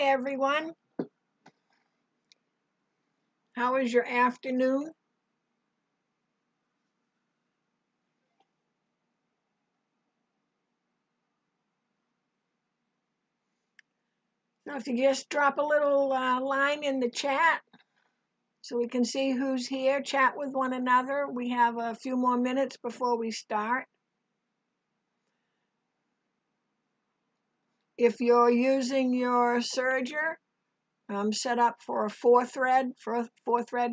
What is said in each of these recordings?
Hi everyone. How was your afternoon? Now, if you just drop a little line in the chat so we can see who's here, chat with one another. We have a few more minutes before we start. If you're using your Serger, set up for a four thread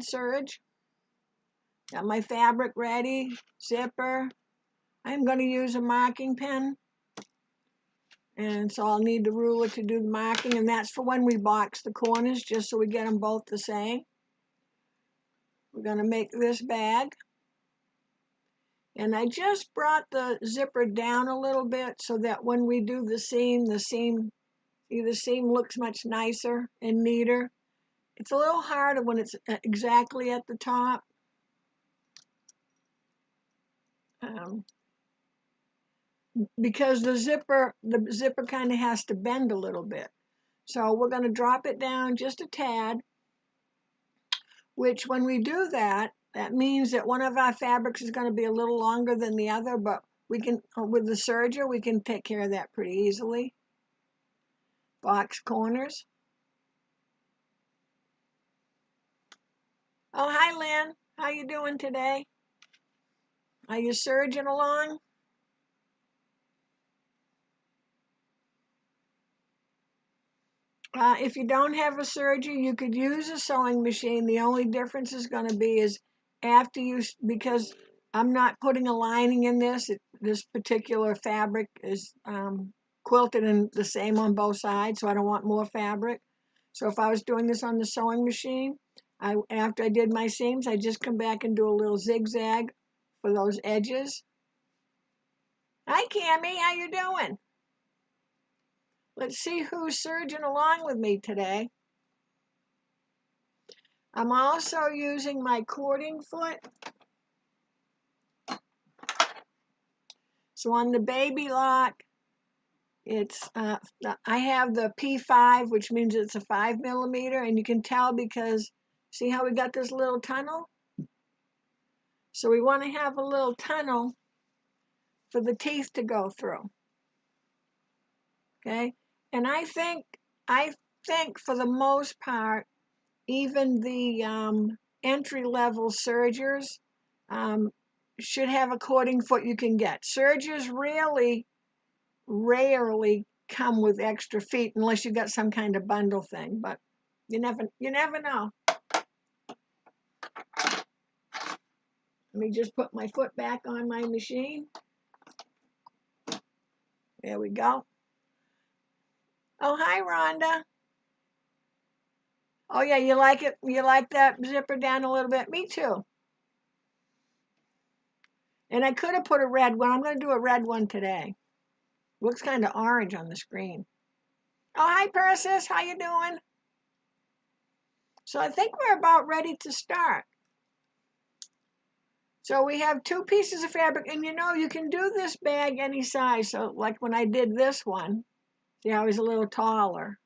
serge. Got my fabric ready, zipper. I'm going to use a marking pen. And so I'll need the ruler to do the marking, and that's for when we box the corners, just so we get them both the same. We're going to make this bag. And I just brought the zipper down a little bit so that when we do the seam looks much nicer and neater. It's a little harder when it's exactly at the top. Because the zipper kind of has to bend a little bit. So we're going to drop it down just a tad, which when we do that, that means that one of our fabrics is going to be a little longer than the other, but we can, with the serger, we can take care of that pretty easily. Box corners. Oh, hi Lynn. How you doing today? Are you serging along? If you don't have a serger, you could use a sewing machine. The only difference is going to be is after you, because I'm not putting a lining in this. This particular fabric is quilted and the same on both sides, so I don't want more fabric. So if I was doing this on the sewing machine, after I did my seams, I just come back and do a little zigzag for those edges. Hi Cammie, how you doing? Let's see who's serging along with me today. I'm also using my cording foot. So on the baby lock, it's I have the P5, which means it's a 5 millimeter, and you can tell because see how we got this little tunnel? So we want to have a little tunnel for the teeth to go through. Okay, and I think for the most part, even the entry-level sergers should have a cording foot you can get. Sergers rarely come with extra feet unless you got some kind of bundle thing, but you never know. Let me just put my foot back on my machine. There we go. Oh, hi, Rhonda. Oh, yeah, you like it? You like that zipper down a little bit? Me too. And I could have put a red one. I'm going to do a red one today. Looks kind of orange on the screen. Oh, hi, Persis. How you doing? So I think we're about ready to start. So we have 2 pieces of fabric, and you can do this bag any size. So like when I did this one, see how it was a little taller.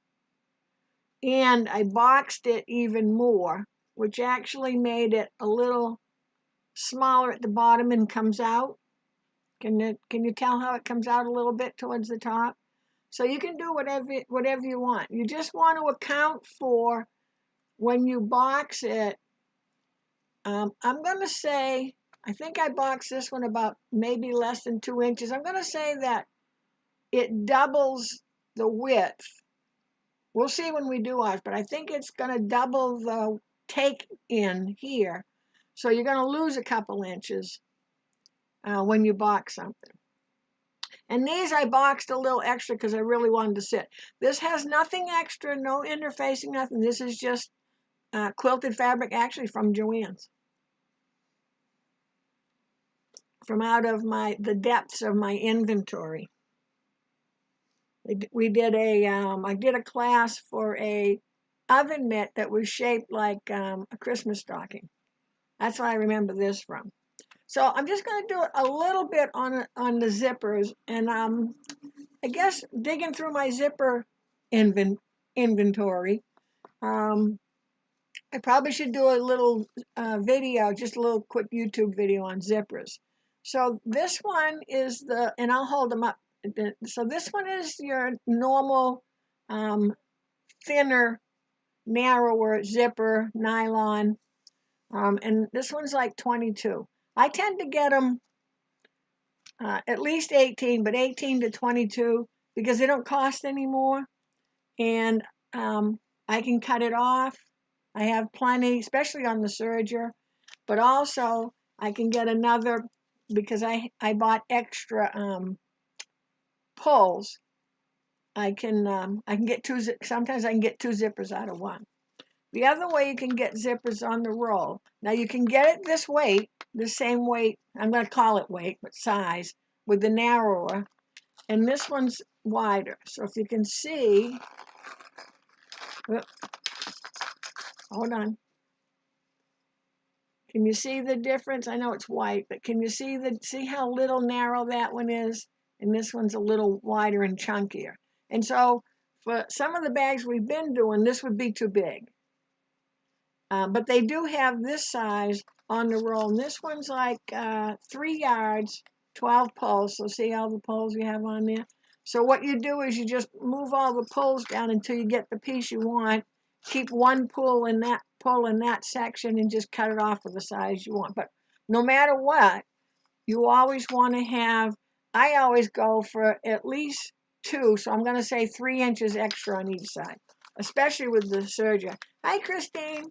And I boxed it even more, which actually made it a little smaller at the bottom and comes out. Can you tell how it comes out a little bit towards the top? So you can do whatever you want. You just want to account for when you box it. I'm going to say, I think I boxed this one about maybe less than 2 inches. I'm going to say that it doubles the width. We'll see when we do ours, but I think it's going to double the take in here. So you're going to lose a couple inches when you box something. And these I boxed a little extra because I really wanted to sit. This has nothing extra, no interfacing, nothing. This is just quilted fabric, actually from Joann's. From out of the depths of my inventory. We did I did a class for a oven mitt that was shaped like a Christmas stocking. That's what I remember this from. So I'm just going to do a little bit on the zippers, and I guess digging through my zipper inventory. I probably should do a little video, just a little quick YouTube video on zippers. So this one is the, and I'll hold them up. So this one is your normal thinner, narrower zipper, nylon. And this one's like 22. I tend to get them at least 18, but 18 to 22 because they don't cost any more. And I can cut it off. I have plenty, especially on the Serger, but also I can get another because I bought extra pulls. I can get two. Sometimes I can get two zippers out of one. The other way you can get zippers on the roll. Now you can get it this weight, the same weight. I'm going to call it weight, but size with the narrower, and this one's wider. So if you can see, hold on. Can you see the difference? I know it's white, but can you see how little narrow that one is? And this one's a little wider and chunkier. And so for some of the bags we've been doing, this would be too big. But they do have this size on the roll. And this one's like 3 yards, 12 pulls. So see all the pulls you have on there? So what you do is you just move all the pulls down until you get the piece you want. Keep one pull in that section and just cut it off with the size you want. But no matter what, you always want to have, I always go for at least 2. So I'm going to say 3 inches extra on each side, especially with the Serger. Hi, Christine.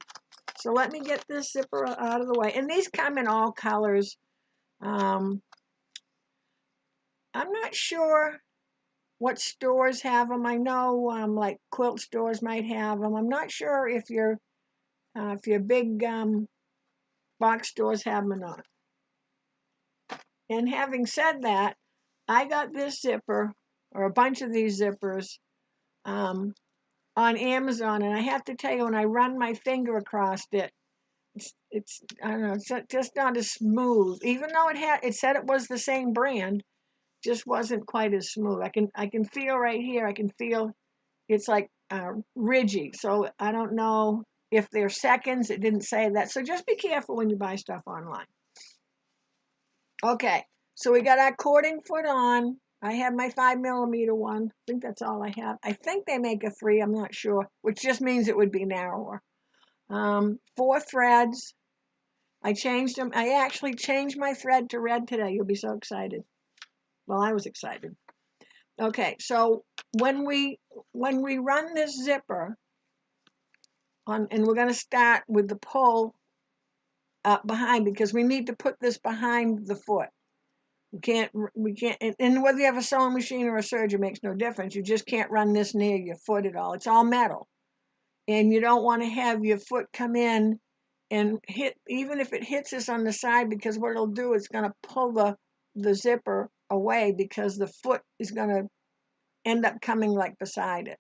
So let me get this zipper out of the way. And these come in all colors. I'm not sure what stores have them. I know like quilt stores might have them. I'm not sure if your big box stores have them or not. And having said that, I got this zipper, or a bunch of these zippers, on Amazon. And I have to tell you, when I run my finger across it, it's I don't know, it's just not as smooth. Even though it said it was the same brand, just wasn't quite as smooth. I can feel right here. I can feel it's like ridgy. So I don't know if they're seconds. It didn't say that. So just be careful when you buy stuff online. Okay, so we got our cording foot on. I have my 5mm one. I think that's all I have. I think they make a 3. I'm not sure, which just means it would be narrower. 4 threads. I changed them. I actually changed my thread to red today. You'll be so excited. Well, I was excited. Okay, so when we run this zipper on, and we're going to start with the pull up behind because we need to put this behind the foot. We can't, and whether you have a sewing machine or a serger makes no difference. You just can't run this near your foot at all. It's all metal. And you don't want to have your foot come in and hit, even if it hits us on the side, because what it'll do is going to pull the zipper away because the foot is going to end up coming like beside it.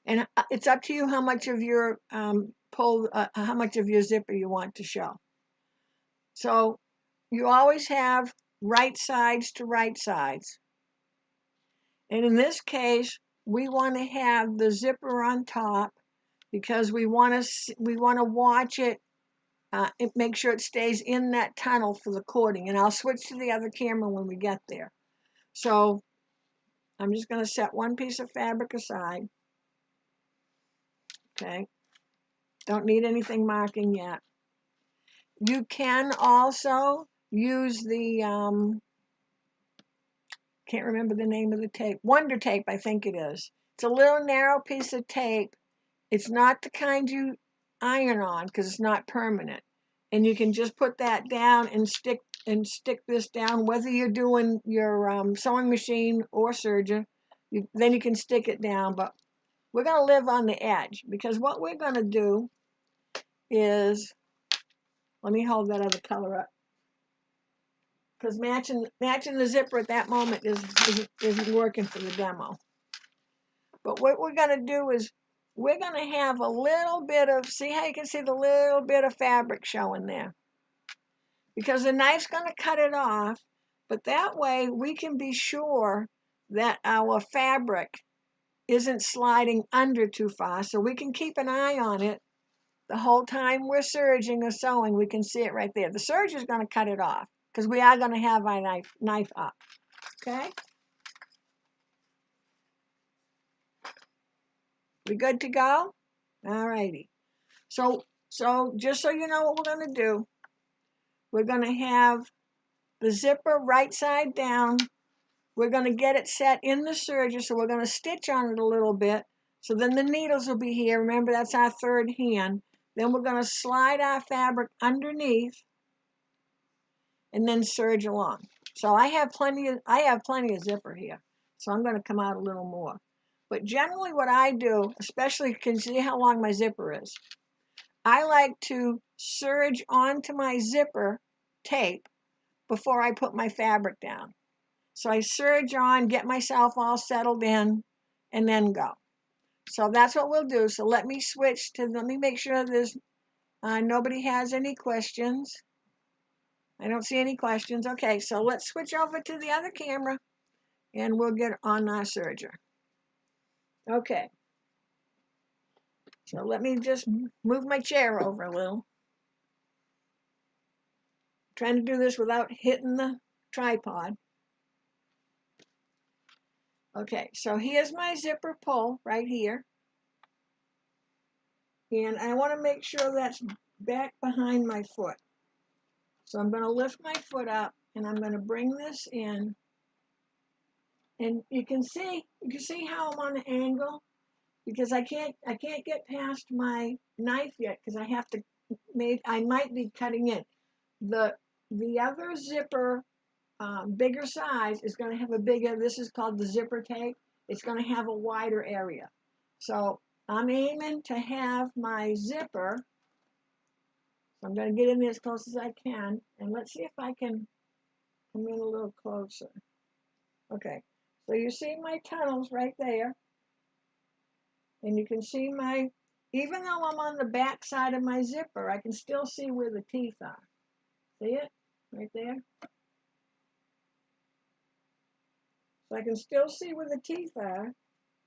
And it's up to you how much of your how much of your zipper you want to show. So you always have right sides to right sides. And in this case, we want to have the zipper on top because we want to watch it, make sure it stays in that tunnel for the cording. And I'll switch to the other camera when we get there. So I'm just going to set one piece of fabric aside. Okay, don't need anything marking yet. You can also use the, can't remember the name of the tape, Wonder Tape, I think it is. It's a little narrow piece of tape. It's not the kind you iron on because it's not permanent. And you can just put that down and stick this down, whether you're doing your sewing machine or serger. Then you can stick it down, but we're going to live on the edge because what we're going to do is, let me hold that other color up, because matching the zipper at that moment isn't working for the demo. But what we're going to do is we're going to have a little bit of, see how you can see the little bit of fabric showing there? Because the knife's going to cut it off, but that way we can be sure that our fabric isn't sliding under too far, so we can keep an eye on it the whole time we're serging or sewing. We can see it right there. The serger is going to cut it off because we are going to have our knife up. Okay? We good to go? All righty. So just so you know what we're going to do, we're going to have the zipper right side down. We're going to get it set in the serger, so we're going to stitch on it a little bit. So then the needles will be here. Remember, that's our third hand. Then we're going to slide our fabric underneath and then serge along. So I have plenty of zipper here. So I'm going to come out a little more. But generally what I do, especially, you can see how long my zipper is. I like to serge onto my zipper tape before I put my fabric down. So I serge on, get myself all settled in, and then go. So that's what we'll do. So let me switch to, let me make sure there's nobody has any questions. I don't see any questions. Okay, so let's switch over to the other camera and we'll get on our serger. Okay. So let me just move my chair over a little. Trying to do this without hitting the tripod. Okay, so here's my zipper pull right here. And I want to make sure that's back behind my foot. So I'm going to lift my foot up and I'm going to bring this in. And you can see how I'm on an angle because I can't get past my knife yet because I might be cutting in. The other zipper, bigger size, is going to have a bigger, this is called the zipper tape. It's going to have a wider area. So I'm aiming to have my zipper, so I'm going to get in there as close as I can, and let's see if I can come in a little closer. Okay, so you see my tunnels right there, and you can see even though I'm on the back side of my zipper, I can still see where the teeth are. See it? Right there? So I can still see where the teeth are,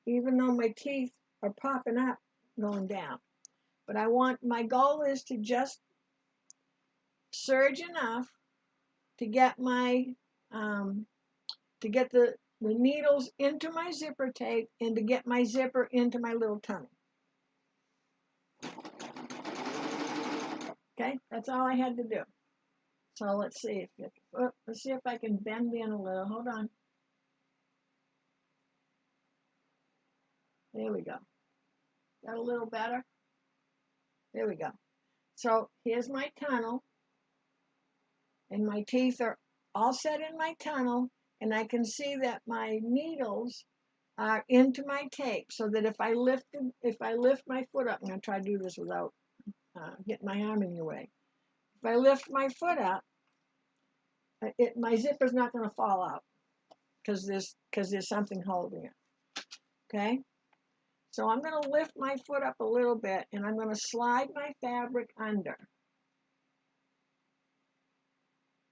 even though my teeth are popping up going down. But my goal is to just serge enough to get the needles into my zipper tape and to get my zipper into my little tunnel. Okay, that's all I had to do. So let's see if I can bend in a little. Hold on. There we go. Got a little better? There we go. So here's my tunnel, and my teeth are all set in my tunnel, and I can see that my needles are into my tape, so that if I lift my foot up, I'm going to try to do this without getting my arm in your way. If I lift my foot up, my zipper's not going to fall out because there's something holding it. Okay? So I'm going to lift my foot up a little bit, and I'm going to slide my fabric under.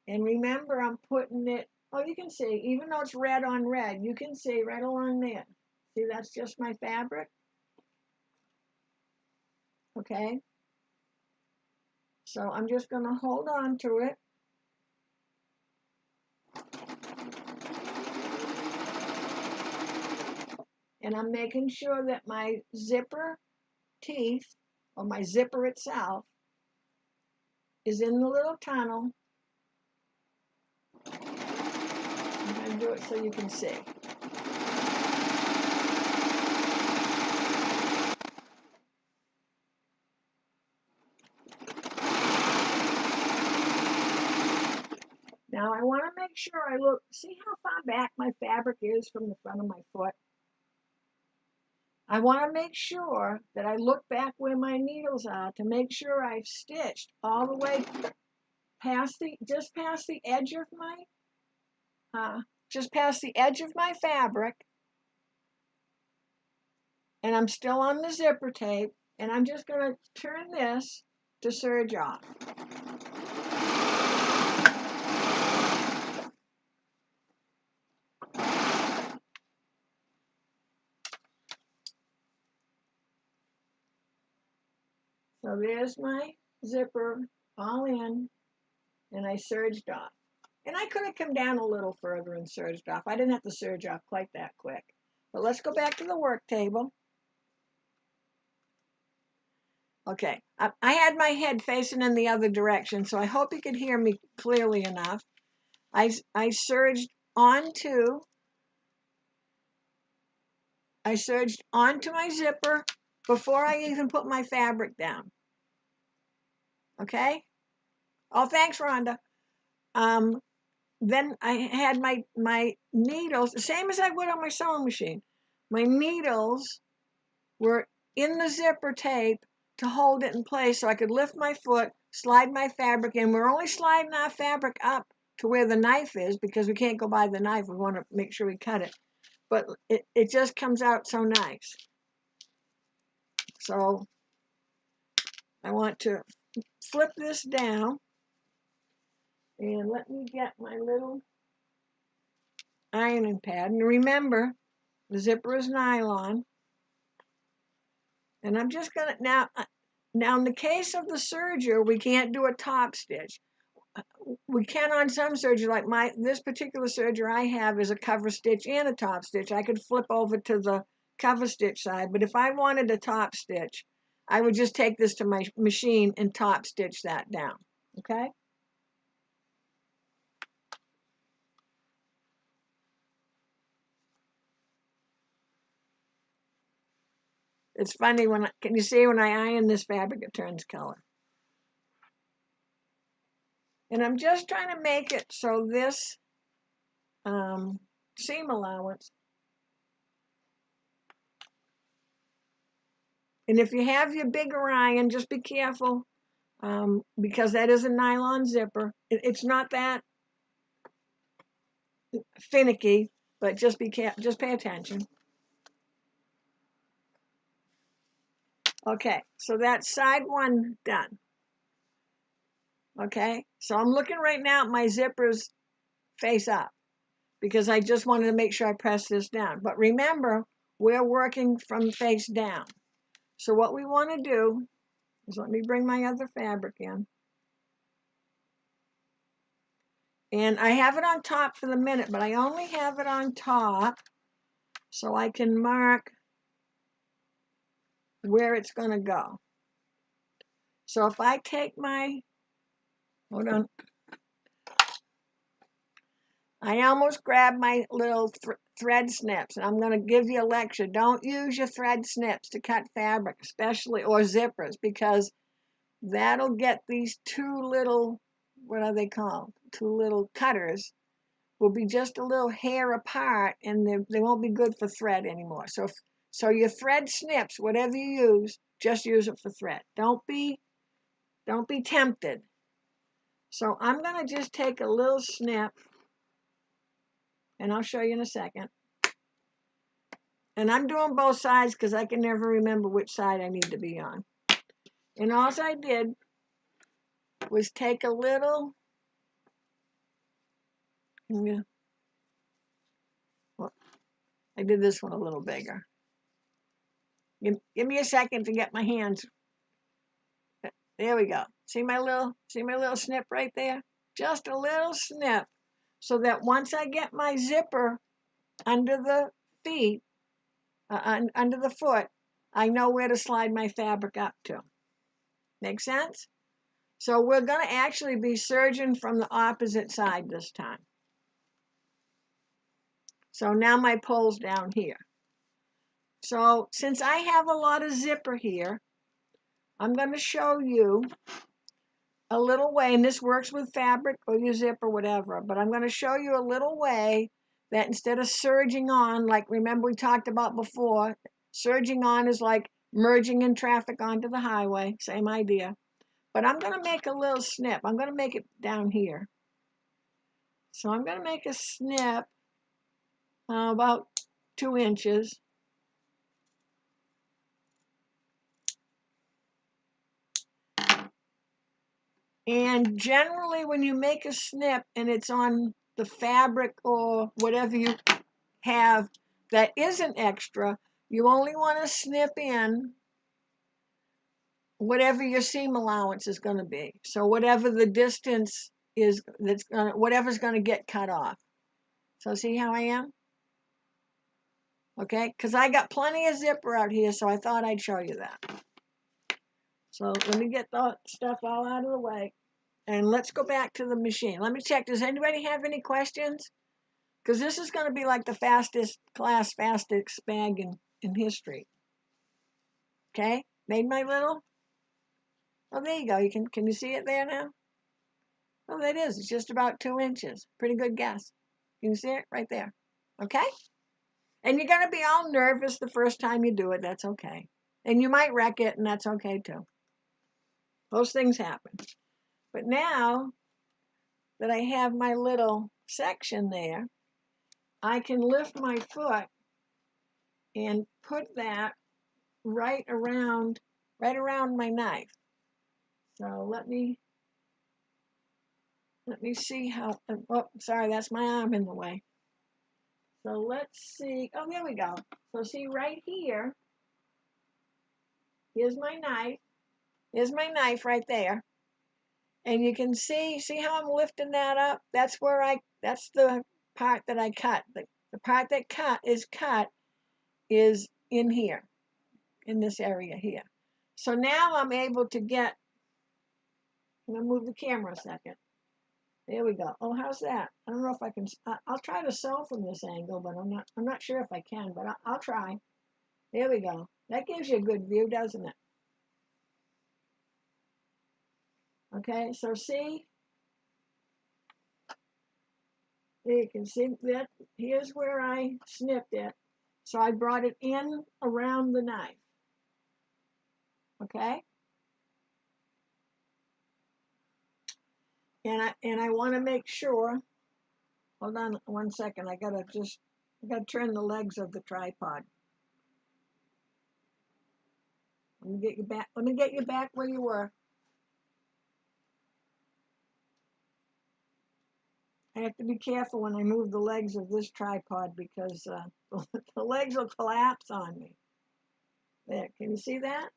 And remember, I'm putting it, oh, you can see, even though it's red on red, you can see right along there. See, that's just my fabric. Okay? So I'm just going to hold on to it. And I'm making sure that my zipper teeth, or my zipper itself, is in the little tunnel. I'm going to do it so you can see. Now I want to make sure I look, see how far back my fabric is from the front of my foot? I want to make sure that I look back where my needles are to make sure I've stitched all the way just past the edge of my fabric, and I'm still on the zipper tape, and I'm just going to turn this to serge off. So there's my zipper all in, and I serged off. And I could have come down a little further and serged off. I didn't have to serge off quite that quick. But let's go back to the work table. Okay, I had my head facing in the other direction, so I hope you could hear me clearly enough. I serged onto my zipper before I even put my fabric down. Okay? Oh, thanks, Rhonda. Then I had my needles, the same as I would on my sewing machine. My needles were in the zipper tape to hold it in place so I could lift my foot, slide my fabric in. We're only sliding our fabric up to where the knife is because we can't go by the knife. We want to make sure we cut it. But it just comes out so nice. So I want to flip this down. And let me get my little ironing pad. And remember, the zipper is nylon. And I'm just going to, now in the case of the serger, we can't do a top stitch. We can on some serger, like this particular serger I have is a cover stitch and a top stitch. I could flip over to the cover stitch side, but if I wanted a top stitch, I would just take this to my machine and top stitch that down, okay? It's funny can you see when I iron this fabric, it turns color. And I'm just trying to make it so this seam allowance. And if you have your bigger iron, just be careful because that is a nylon zipper. It's not that finicky, but just be careful, just pay attention. Okay, so that's side one done. Okay, so I'm looking right now at my zippers face up because I just wanted to make sure I press this down. But remember, we're working from face down. So what we want to do is let me bring my other fabric in. And I have it on top for the minute, but I only have it on top so I can mark where it's going to go. So if I take hold on. I almost grabbed my little thread snips, and I'm going to give you a lecture. Don't use your thread snips to cut fabric, especially, or zippers, because that'll get these two little, what are they called? Two little cutters will be just a little hair apart, and they won't be good for thread anymore. So your thread snips, whatever you use, just use it for thread. Don't be tempted. So I'm going to just take a little snip, and I'll show you in a second. And I'm doing both sides because I can never remember which side I need to be on. And all I did was take a little, well, I did this one a little bigger. Give me a second to get my hands. There we go. See my little snip right there? Just a little snip, so that once I get my zipper under the feet, under the foot, I know where to slide my fabric up to. Make sense? So we're going to actually be serging from the opposite side this time. So now my pull's down here. So since I have a lot of zipper here, I'm going to show you a little way, and this works with fabric or your zip or whatever, but I'm going to show you a little way that instead of serging on, like remember we talked about before, serging on is like merging in traffic onto the highway, same idea. But I'm going to make a little snip. I'm going to make it down here. So I'm going to make a snip about 2 inches. And generally when you make a snip and it's on the fabric or whatever you have that isn't extra, you only want to snip in whatever your seam allowance is going to be. So whatever the distance is, whatever's going to get cut off. So see how I am? Okay, because I got plenty of zipper out here, so I thought I'd show you that. So let me get the stuff all out of the way, and let's go back to the machine. Let me check, does anybody have any questions? Because this is going to be like the fastest bag in history. Okay, made my little, oh, there you go. Can you see it there now? Oh, that is, it's just about 2 inches. Pretty good guess. Can you see it right there? Okay? And you're going to be all nervous the first time you do it. That's okay. And you might wreck it, and that's okay too. Those things happen. But now that I have my little section there, I can lift my foot and put that right around my knife. So let me see how, oh, sorry, that's my arm in the way. So let's see, oh, there we go. So see right here, here's my knife. There's my knife right there. And you can see how I'm lifting that up? That's the part that I cut. The part that is in here, in this area here. So now I'm able to get, I'm gonna move the camera a second. There we go. Oh, how's that? I don't know if I can, I'll try to sew from this angle, but I'm not sure if I can, but I'll try. There we go. That gives you a good view, doesn't it? Okay, so see, you can see that here's where I snipped it. So I brought it in around the knife. Okay? And I want to make sure, hold on 1 second, I gotta turn the legs of the tripod. Let me get you back where you were. I have to be careful when I move the legs of this tripod because the legs will collapse on me. There, can you see that?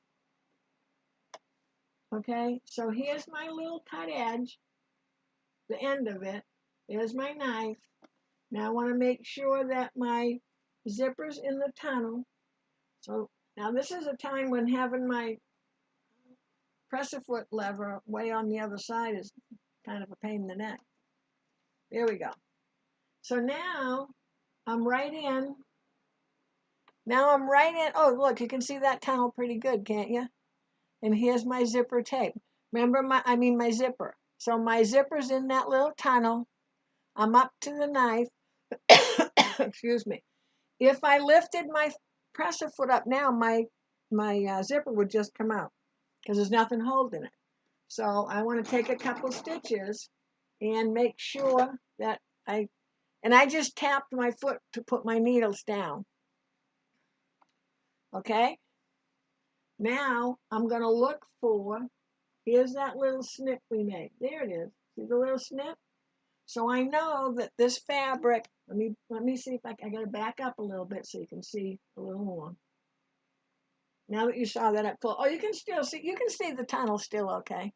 Okay, so here's my little cut edge, the end of it. There's my knife. Now I want to make sure that my zipper's in the tunnel. So now this is a time when having my press-a-foot lever way on the other side is kind of a pain in the neck. There we go. So now I'm right in. Oh, look, you can see that tunnel pretty good, can't you? And here's my zipper tape. Remember my zipper. So my zipper's in that little tunnel. I'm up to the knife. Excuse me. If I lifted my presser foot up now, my zipper would just come out because there's nothing holding it. So I want to take a couple stitches and make sure that I just tapped my foot to put my needles down. Okay? Now I'm going to look for, here's that little snip we made. There it is. See the little snip? So I know that this fabric, let me see if I got to back up a little bit so you can see a little more. Now that you saw that up close, oh, you can see the tunnel still okay.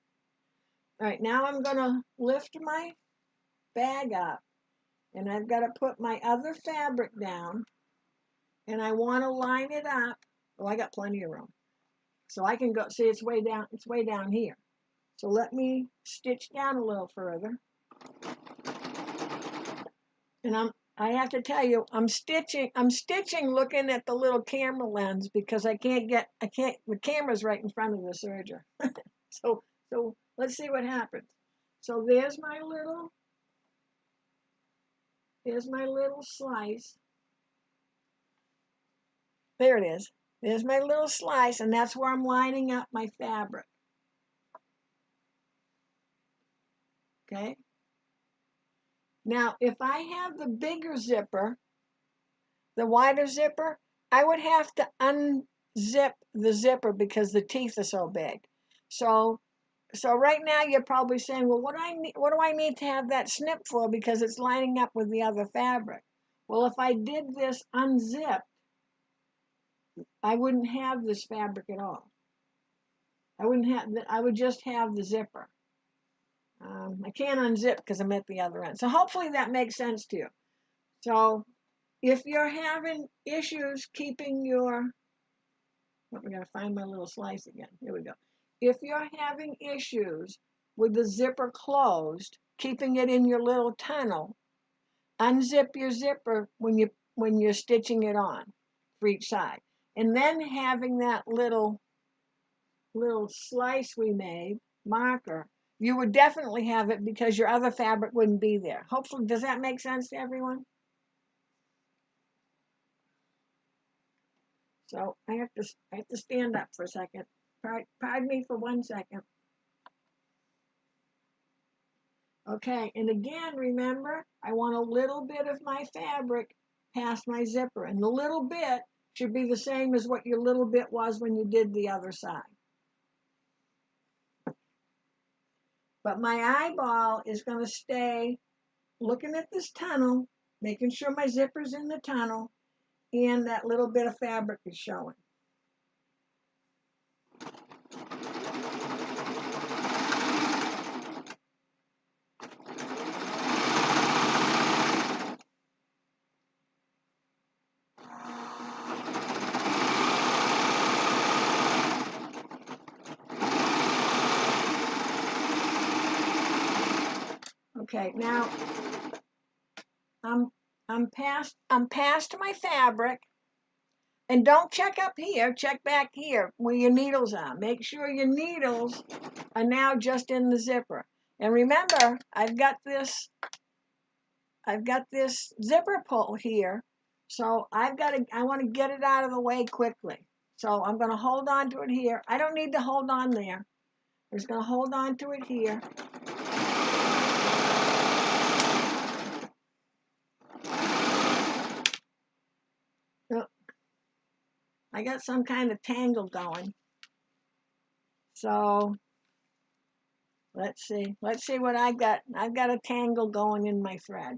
All right, now I'm going to lift my bag up, and I've got to put my other fabric down, and I want to line it up. Oh, I got plenty of room. So I can go, see it's way down here. So let me stitch down a little further. And I have to tell you, I'm stitching looking at the little camera lens because the camera's right in front of the serger. So let's see what happens. So there's my little slice. There it is. There's my little slice, and that's where I'm lining up my fabric. Okay? Now, if I have the bigger zipper, the wider zipper, I would have to unzip the zipper because the teeth are so big. So right now you're probably saying, well, what do I need to have that snip for because it's lining up with the other fabric? Well, if I did this unzipped, I wouldn't have this fabric at all. I wouldn't have, I would just have the zipper. I can't unzip because I'm at the other end. So hopefully that makes sense to you. So if you're having issues keeping your, oh, we gotta find my little slice again. Here we go. If you're having issues with the zipper closed, keeping it in your little tunnel, unzip your zipper when you're stitching it on for each side. And then having that little slice we made, marker, you would definitely have it because your other fabric wouldn't be there. Hopefully, does that make sense to everyone? So I have to stand up for a second. Pardon me for 1 second. Okay, and again, remember, I want a little bit of my fabric past my zipper, and the little bit should be the same as what your little bit was when you did the other side. But my eyeball is going to stay looking at this tunnel, making sure my zipper's in the tunnel, and that little bit of fabric is showing. Okay, now I'm past my fabric, and don't check up here, check back here where your needles are. Make sure your needles are now just in the zipper. And remember, I've got this zipper pull here, so I want to get it out of the way quickly. So I'm going to hold on to it here. I don't need to hold on there. I'm just going to hold on to it here. I got some kind of tangle going. So let's see what I got. I've got a tangle going in my thread.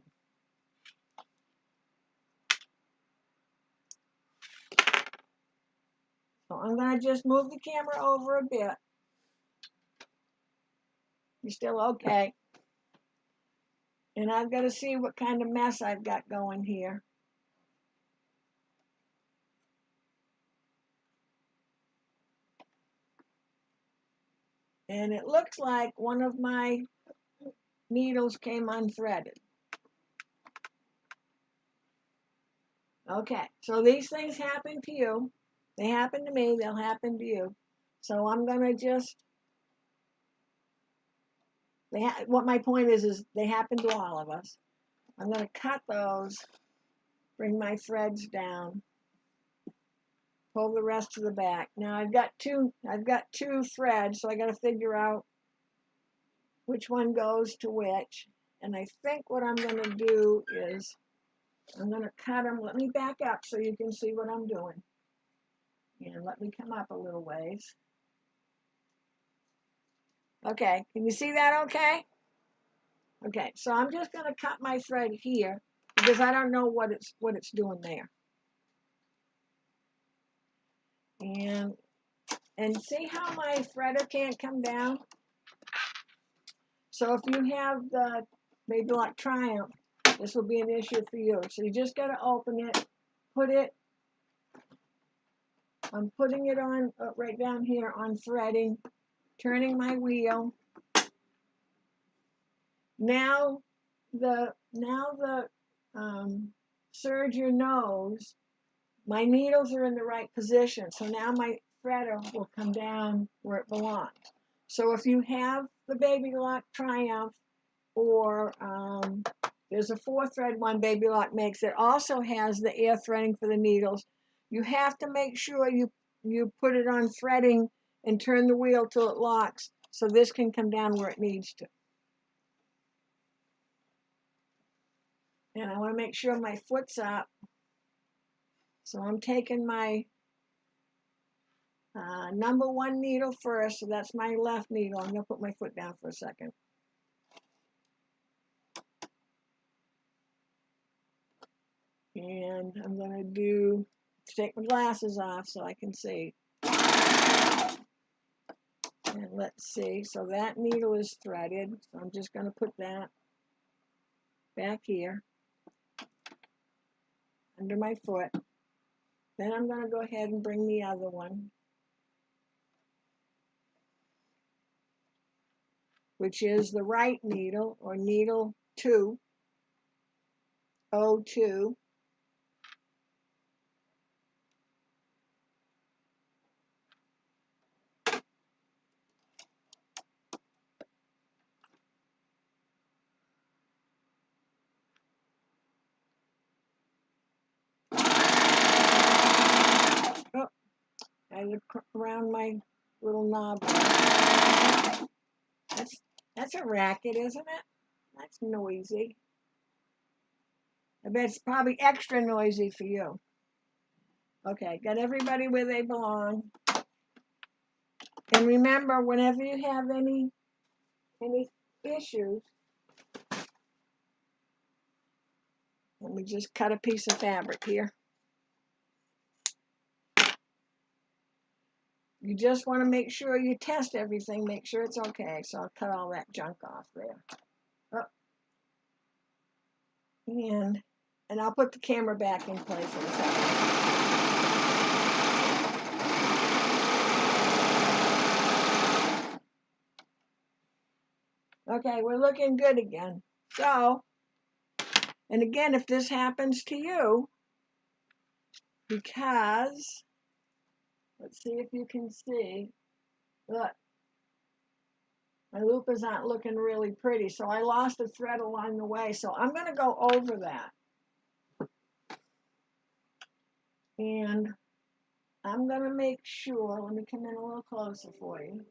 So I'm going to just move the camera over a bit. You're still okay. And I've got to see what kind of mess I've got going here. And it looks like one of my needles came unthreaded. Okay, so these things happen to you. They happen to me, they'll happen to you. So I'm going to just, what my point is they happen to all of us. I'm going to cut those, bring my threads down, pull the rest to the back. Now I've got two threads, so I got to figure out which one goes to which. And I think what I'm going to do is I'm going to cut them. Let me back up so you can see what I'm doing. And let me come up a little ways. Okay, can you see that okay? Okay, so I'm just going to cut my thread here because I don't know what it's doing there. And see how my threader can't come down? So if you have the Baby Lock Triumph, this will be an issue for you. So you just got to open it, I'm putting it on right down here on threading, turning my wheel. Now the serger knows my needles are in the right position. So now my threader will come down where it belongs. So if you have the Baby Lock Triumph, or there's a 4-thread one Baby Lock makes that also has the air threading for the needles, you have to make sure you put it on threading and turn the wheel till it locks so this can come down where it needs to. And I want to make sure my foot's up. So I'm taking my number 1 needle first, so that's my left needle. I'm going to put my foot down for a second. And I'm going to take my glasses off so I can see. let's see, so that needle is threaded, so I'm just going to put that back here under my foot. Then I'm going to go ahead and bring the other one, which is the right needle, or needle 2, O2. Oh, I look around my little knob. That's a racket, isn't it? That's noisy. I bet it's probably extra noisy for you. Okay, got everybody where they belong. And remember, whenever you have any issues, let me just cut a piece of fabric here. You just want to make sure you test everything, make sure it's okay. So I'll cut all that junk off there. Oh. And I'll put the camera back in place in a second. Okay, we're looking good again. So, and again, if this happens to you, because, let's see if you can see, look, my loopers aren't looking really pretty, so I lost a thread along the way, so I'm going to go over that. And I'm going to make sure, let me come in a little closer for you.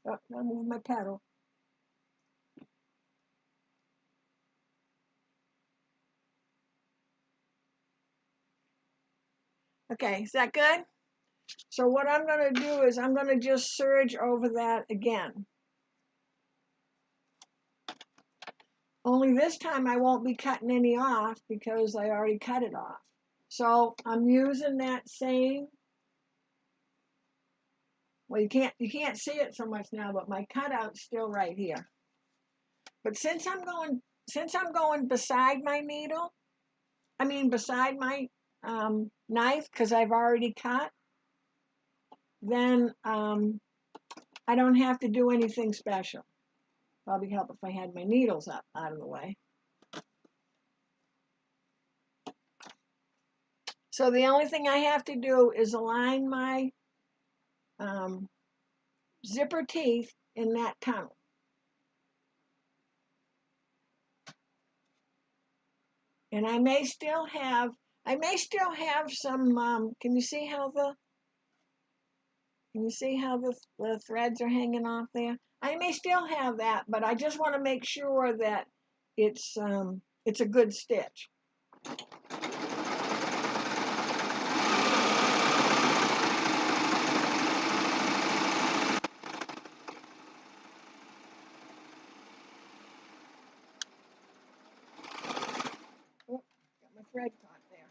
Oh, I'll move my pedal. Okay, is that good? So what I'm going to do is I'm going to just serge over that again. Only this time I won't be cutting any off because I already cut it off. So I'm using that same, well, you can't see it so much now, but my cutout's still right here. But since I'm going beside my needle, beside my knife, because I've already cut, then I don't have to do anything special. Probably help if I had my needles up out of the way. So the only thing I have to do is align my zipper teeth in that tunnel. And I may still have some, can you see how the threads are hanging off there? I may still have that, but I just want to make sure that it's a good stitch. Oh, got my thread caught there.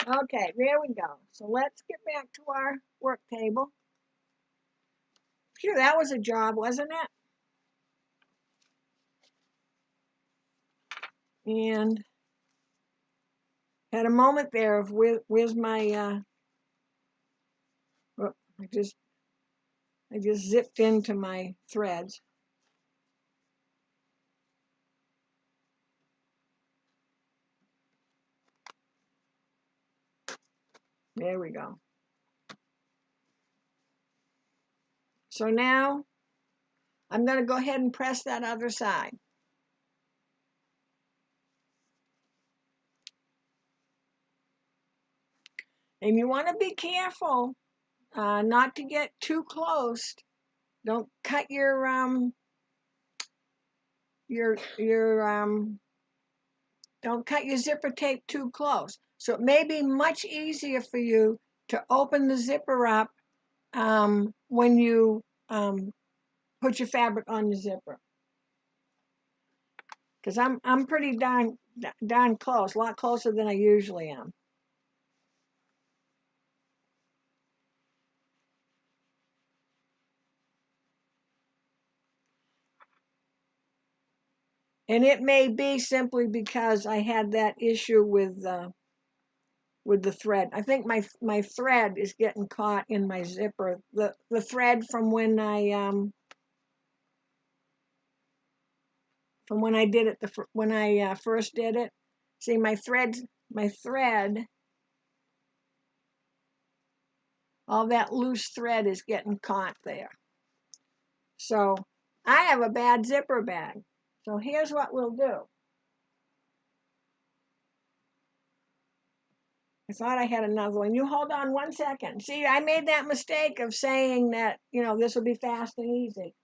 Okay, there we go. So let's get back to our work table. Phew, that was a job, wasn't it? And had a moment there of where's my oh, I just zipped into my threads. There we go. So now I'm going to go ahead and press that other side. And you want to be careful not to get too close. Don't cut your don't cut your zipper tape too close. So it may be much easier for you to open the zipper up when you put your fabric on the zipper. because I'm pretty darn close, a lot closer than I usually am. And it may be simply because I had that issue with the thread. I think my thread is getting caught in my zipper. The thread from when I did it when I first did it. See, my thread, all that loose thread is getting caught there. So I have a bad zipper bag. So here's what we'll do. I thought I had another one. You hold on 1 second. See, I made that mistake of saying that, you know, this will be fast and easy.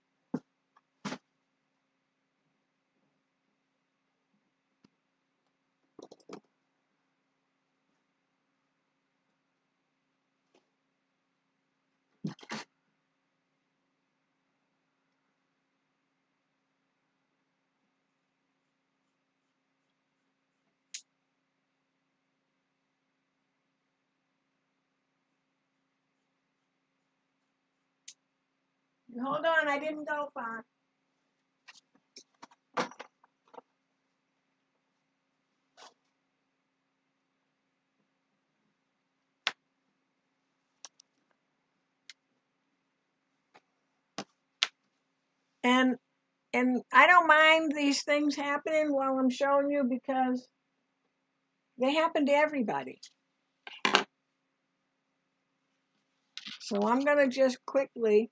Hold on, I didn't go far. And I don't mind these things happening while I'm showing you because they happen to everybody. So I'm going to just quickly,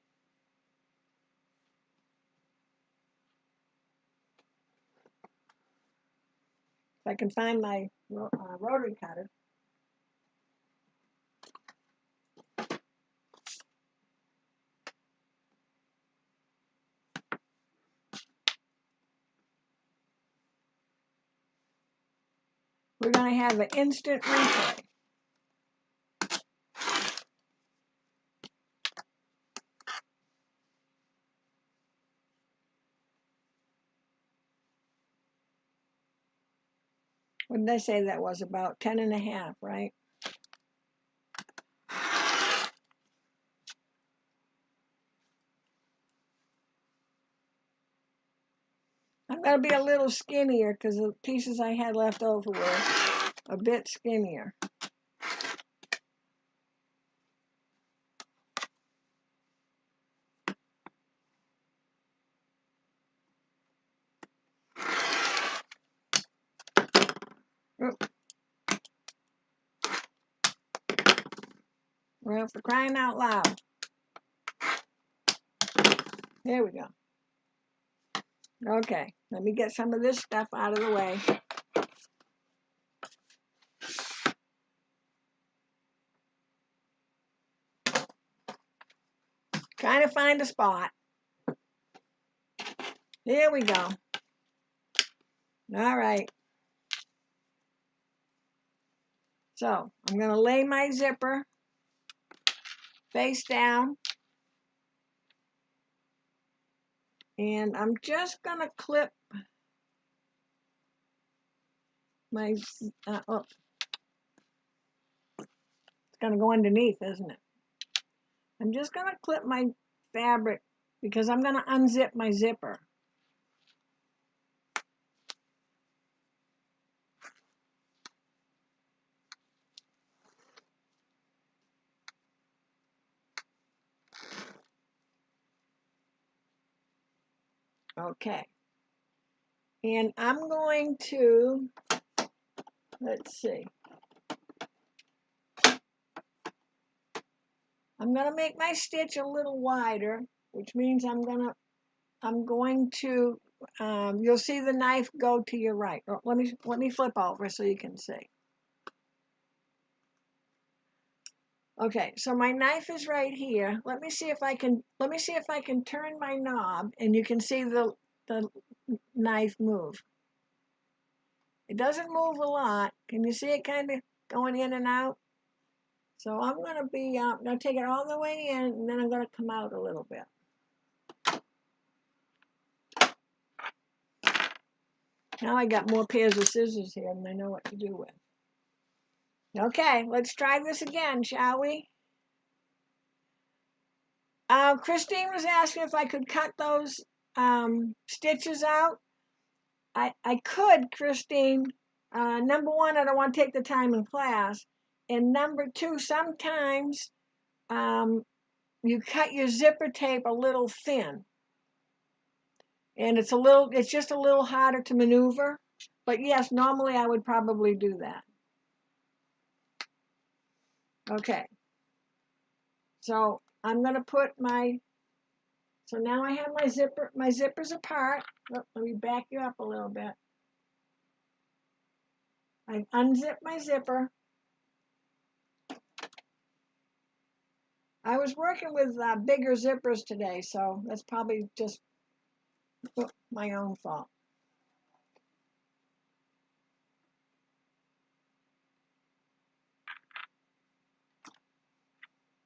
if I can find my rotary cutter. We're going to have an instant replay. What did I say that was? About 10.5, right? I'm going to be a little skinnier because the pieces I had left over were a bit skinnier. Well, for crying out loud. There we go. Okay, let me get some of this stuff out of the way. Trying to find a spot. There we go. All right. So I'm going to lay my zipper face down. And I'm just going to clip my, oh, it's going to go underneath, isn't it? I'm just going to clip my fabric because I'm going to unzip my zipper. Okay. And I'm going to, let's see. I'm going to make my stitch a little wider, which means I'm going to, you'll see the knife go to your right. Oh, let me flip over so you can see. Okay, so my knife is right here. Let me see if I can turn my knob and you can see the knife move. It doesn't move a lot. Can you see it kind of going in and out? So I'm going to take it all the way in and then I'm going to come out a little bit. Now I got more pairs of scissors here than I know what to do with. Okay, let's try this again, shall we? Christine was asking if I could cut those stitches out. I could, Christine. Number one, I don't want to take the time in class. And number two, sometimes you cut your zipper tape a little thin. And it's just a little harder to maneuver. But yes, normally I would probably do that. Okay. So I'm going to put so now I have my zippers apart. Let me back you up a little bit. I unzip my zipper. I was working with bigger zippers today, so that's probably just my own fault.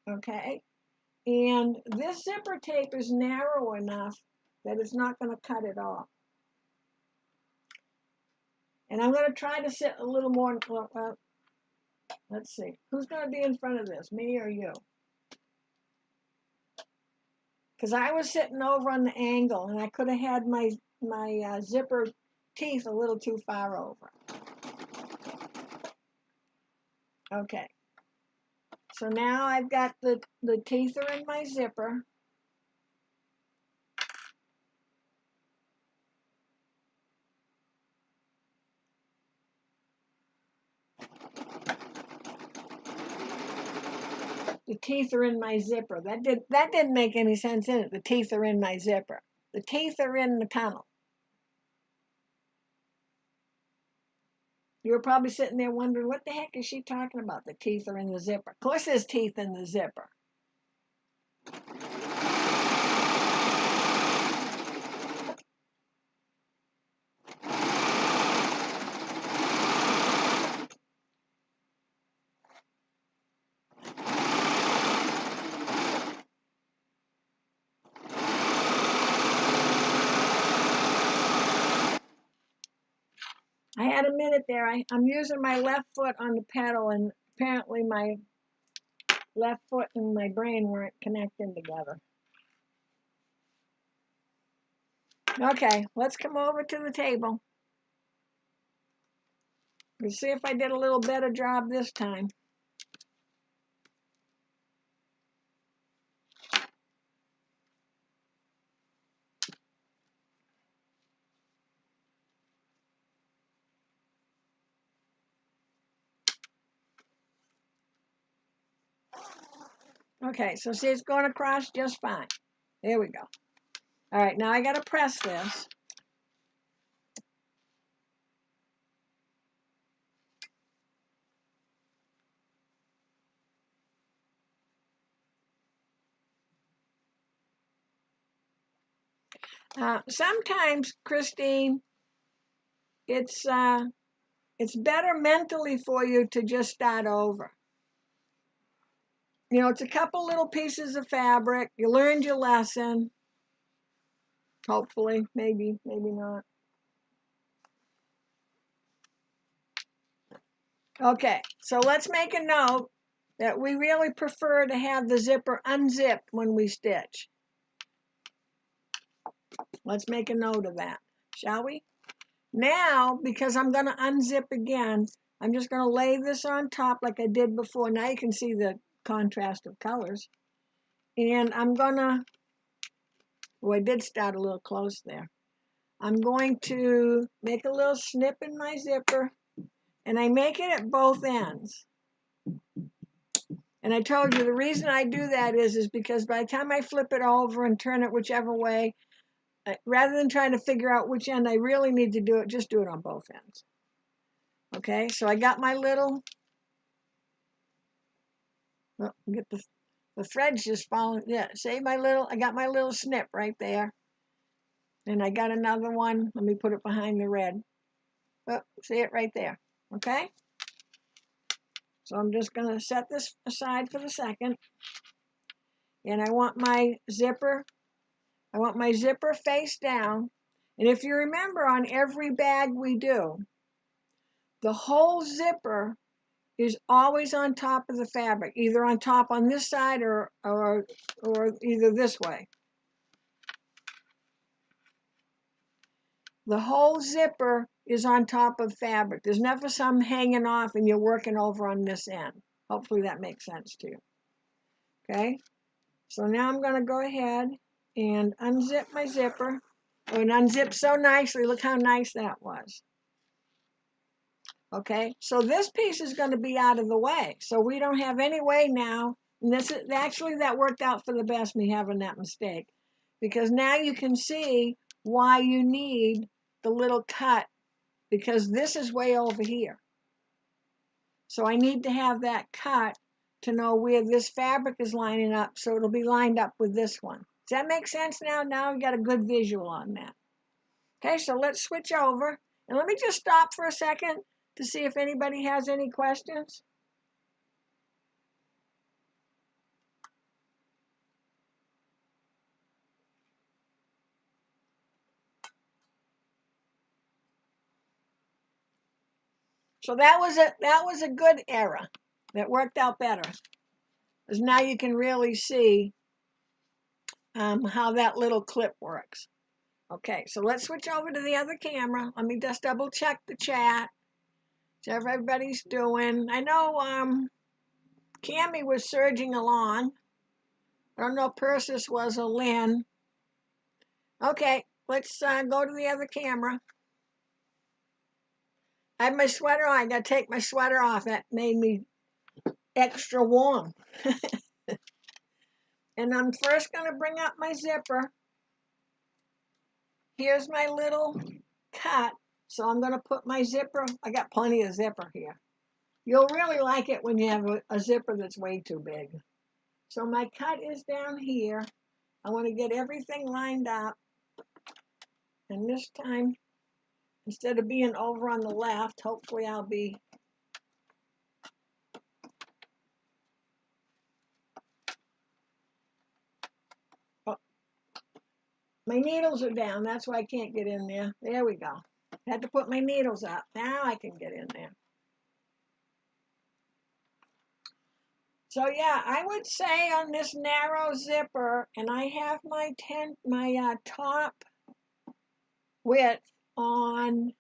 Okay, and this zipper tape is narrow enough that it's not going to cut it off. And I'm going to try to sit a little more, let's see, who's going to be in front of this, me or you? Because I was sitting over on the angle and I could have had my zipper teeth a little too far over. Okay, so now I've got the teeth are in my zipper. The teeth are in my zipper. That didn't make any sense in it. The teeth are in my zipper. The teeth are in the tunnel. You were probably sitting there wondering, what the heck is she talking about? The teeth are in the zipper. Of course there's teeth in the zipper. I had a minute there. I'm using my left foot on the pedal, and apparently my left foot and my brain weren't connecting together. Okay, let's come over to the table. Let's see if I did a little better job this time. Okay, so see, it's going across just fine. There we go. All right, now I got to press this. Sometimes, Christine, it's better mentally for you to just start over. You know, it's a couple little pieces of fabric. You learned your lesson. Hopefully, maybe not. Okay, so let's make a note that we really prefer to have the zipper unzipped when we stitch. Let's make a note of that, shall we? Now, because I'm going to unzip again, I'm just going to lay this on top like I did before. Now you can see the contrast of colors. And I'm going to, oh, I did start a little close there. I'm going to make a little snip in my zipper, and I make it at both ends. And I told you the reason I do that is because by the time I flip it over and turn it whichever way, rather than trying to figure out which end I really need to do it, just do it on both ends. Okay, so I got my little, oh, get the threads just falling, yeah, see I got my little snip right there. And I got another one, let me put it behind the red. Oh, see it right there, okay? So I'm just gonna set this aside for the second. And I want my zipper face down. And if you remember, on every bag we do, the whole zipper is always on top of the fabric, either on top on this side or either this way. The whole zipper is on top of fabric. There's never some hanging off and you're working over on this end. Hopefully that makes sense to you. Okay, so now I'm going to go ahead and unzip my zipper. Oh, and unzip so nicely. Look how nice that was. Okay, so this piece is going to be out of the way. So we don't have any way now. And this is actually, that worked out for the best, me having that mistake. Because now you can see why you need the little cut, because this is way over here. So I need to have that cut to know where this fabric is lining up, so it'll be lined up with this one. Does that make sense now? Now we got a good visual on that. Okay, so let's switch over. And let me just stop for a second to see if anybody has any questions. So that was a good error. That worked out better, because now you can really see how that little clip works. Okay, so let's switch over to the other camera. Let me just double check the chat. See how everybody's doing. I know Cammie was surging along. I don't know if Persis was or Lynn. Okay, let's go to the other camera. I have my sweater on. I got to take my sweater off. That made me extra warm. And I'm first going to bring up my zipper. Here's my little cut. So I'm going to put my zipper. I got plenty of zipper here. You'll really like it when you have a zipper that's way too big. So my cut is down here. I want to get everything lined up. And this time, instead of being over on the left, hopefully I'll be my needles are down. That's why I can't get in there. There we go. I had to put my needles up. Now I can get in there. So yeah, I would say on this narrow zipper, and I have my top width on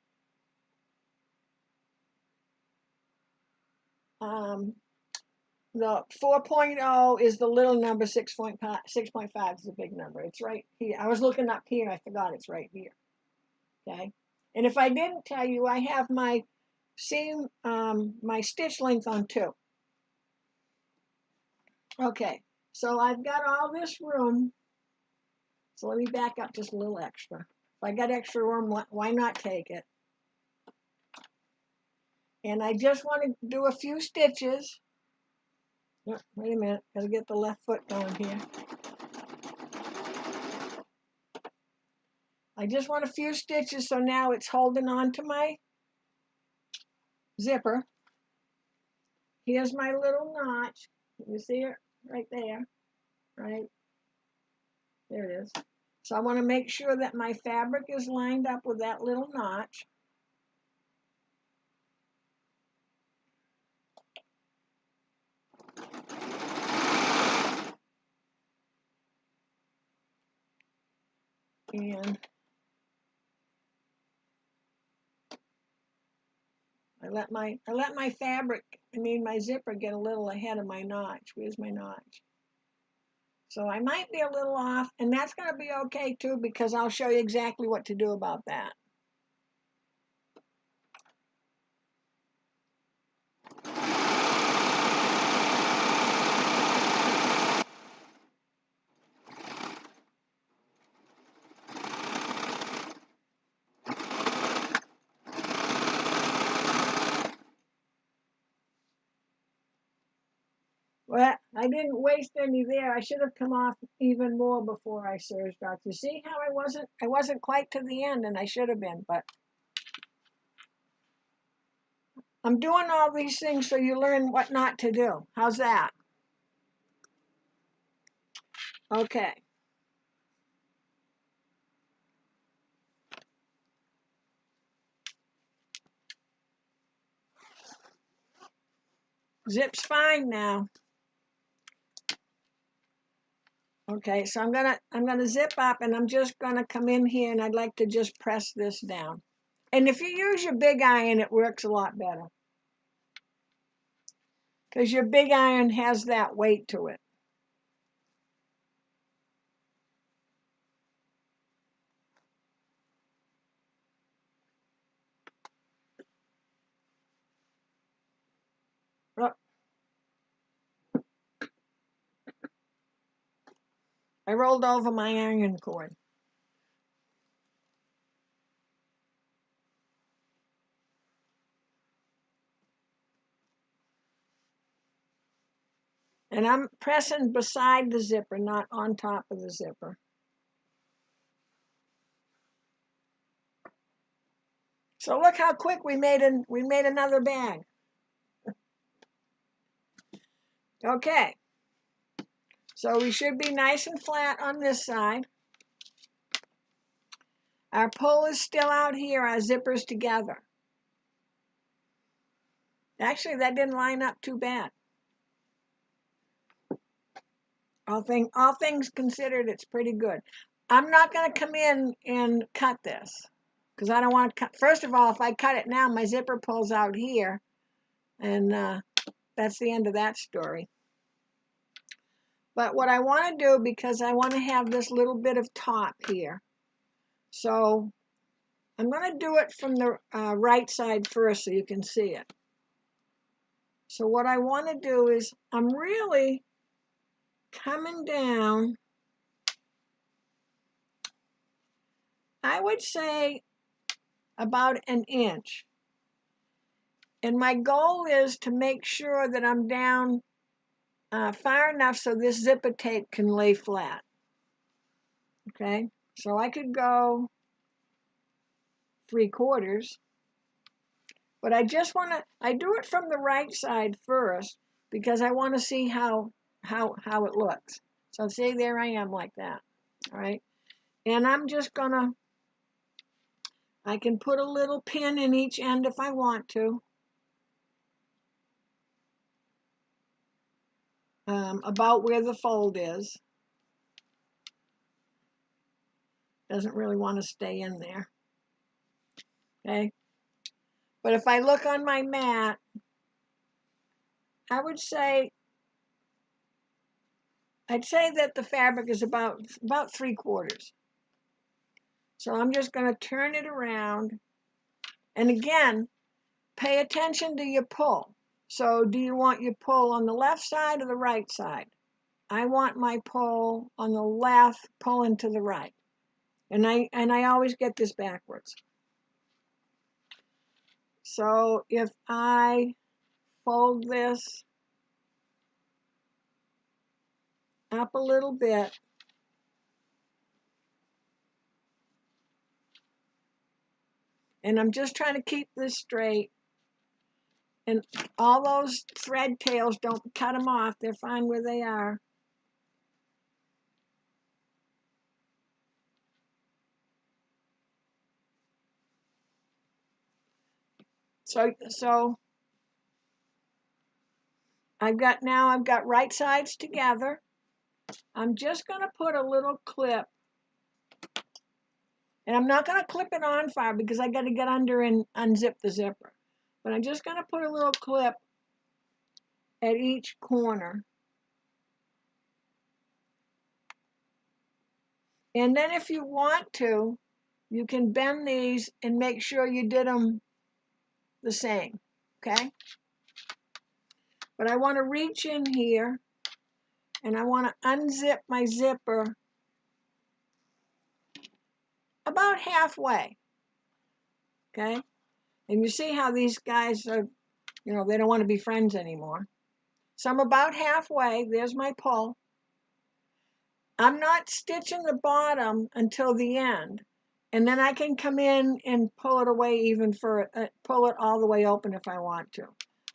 the 4.0 is the little number, 6.5 is the big number. It's right here. I was looking up here. I forgot it's right here. Okay. And if I didn't tell you, I have my seam, my stitch length on 2. Okay. So I've got all this room. So let me back up just a little extra. If I got extra room, why not take it? And I just want to do a few stitches. Oh, wait a minute, gotta get the left foot going here. I just want a few stitches, so now it's holding on to my zipper. Here's my little notch. You see it right there, right? There it is. So I want to make sure that my fabric is lined up with that little notch. And I let my fabric, my zipper get a little ahead of my notch. Where's my notch? So I might be a little off, and that's going to be okay too, because I'll show you exactly what to do about that. Well, I didn't waste any there. I should have come off even more before I serged out. You see how I wasn't quite to the end, and I should have been, but I'm doing all these things so you learn what not to do. How's that? Okay. Zip's fine now. Okay, so I'm gonna zip up, and I'm just gonna come in here, and I'd like to just press this down. And if you use your big iron, it works a lot better, because your big iron has that weight to it. Oh, I rolled over my iron cord. And I'm pressing beside the zipper, not on top of the zipper. So look how quick we made another bag. Okay. So we should be nice and flat on this side. Our pull is still out here, our zipper's together. Actually, that didn't line up too bad. All things considered, it's pretty good. I'm not going to come in and cut this, because I don't want to cut. First of all, if I cut it now, my zipper pulls out here, and that's the end of that story. But what I want to do, because I want to have this little bit of top here, so I'm going to do it from the right side first so you can see it. So what I want to do is, I'm really coming down, I would say about an inch. And my goal is to make sure that I'm down far enough so this zipper tape can lay flat. Okay, so I could go 3/4, but I just want to, I do it from the right side first because I want to see how it looks. So see, there I am like that. All right, and I'm just gonna, I can put a little pin in each end if I want to. About where the fold is. Doesn't really want to stay in there. Okay. But if I look on my mat, I would say, I'd say that the fabric is about 3/4. So I'm just going to turn it around. And again, pay attention to your pull. So do you want your pull on the left side or the right side? I want my pull on the left, pulling to the right. And I always get this backwards. So if I fold this up a little bit, and I'm just trying to keep this straight, and all those thread tails, don't cut them off, they're fine where they are. So I've got right sides together. I'm just going to put a little clip, and I'm not going to clip it on far because I got to get under and unzip the zipper. But I'm just going to put a little clip at each corner. And then if you want to, you can bend these and make sure you did them the same, okay? But I want to reach in here, and I want to unzip my zipper about halfway, okay? And you see how these guys are, you know, they don't want to be friends anymore. So I'm about halfway. There's my pull. I'm not stitching the bottom until the end, and then I can come in and pull it away even for pull it all the way open if I want to.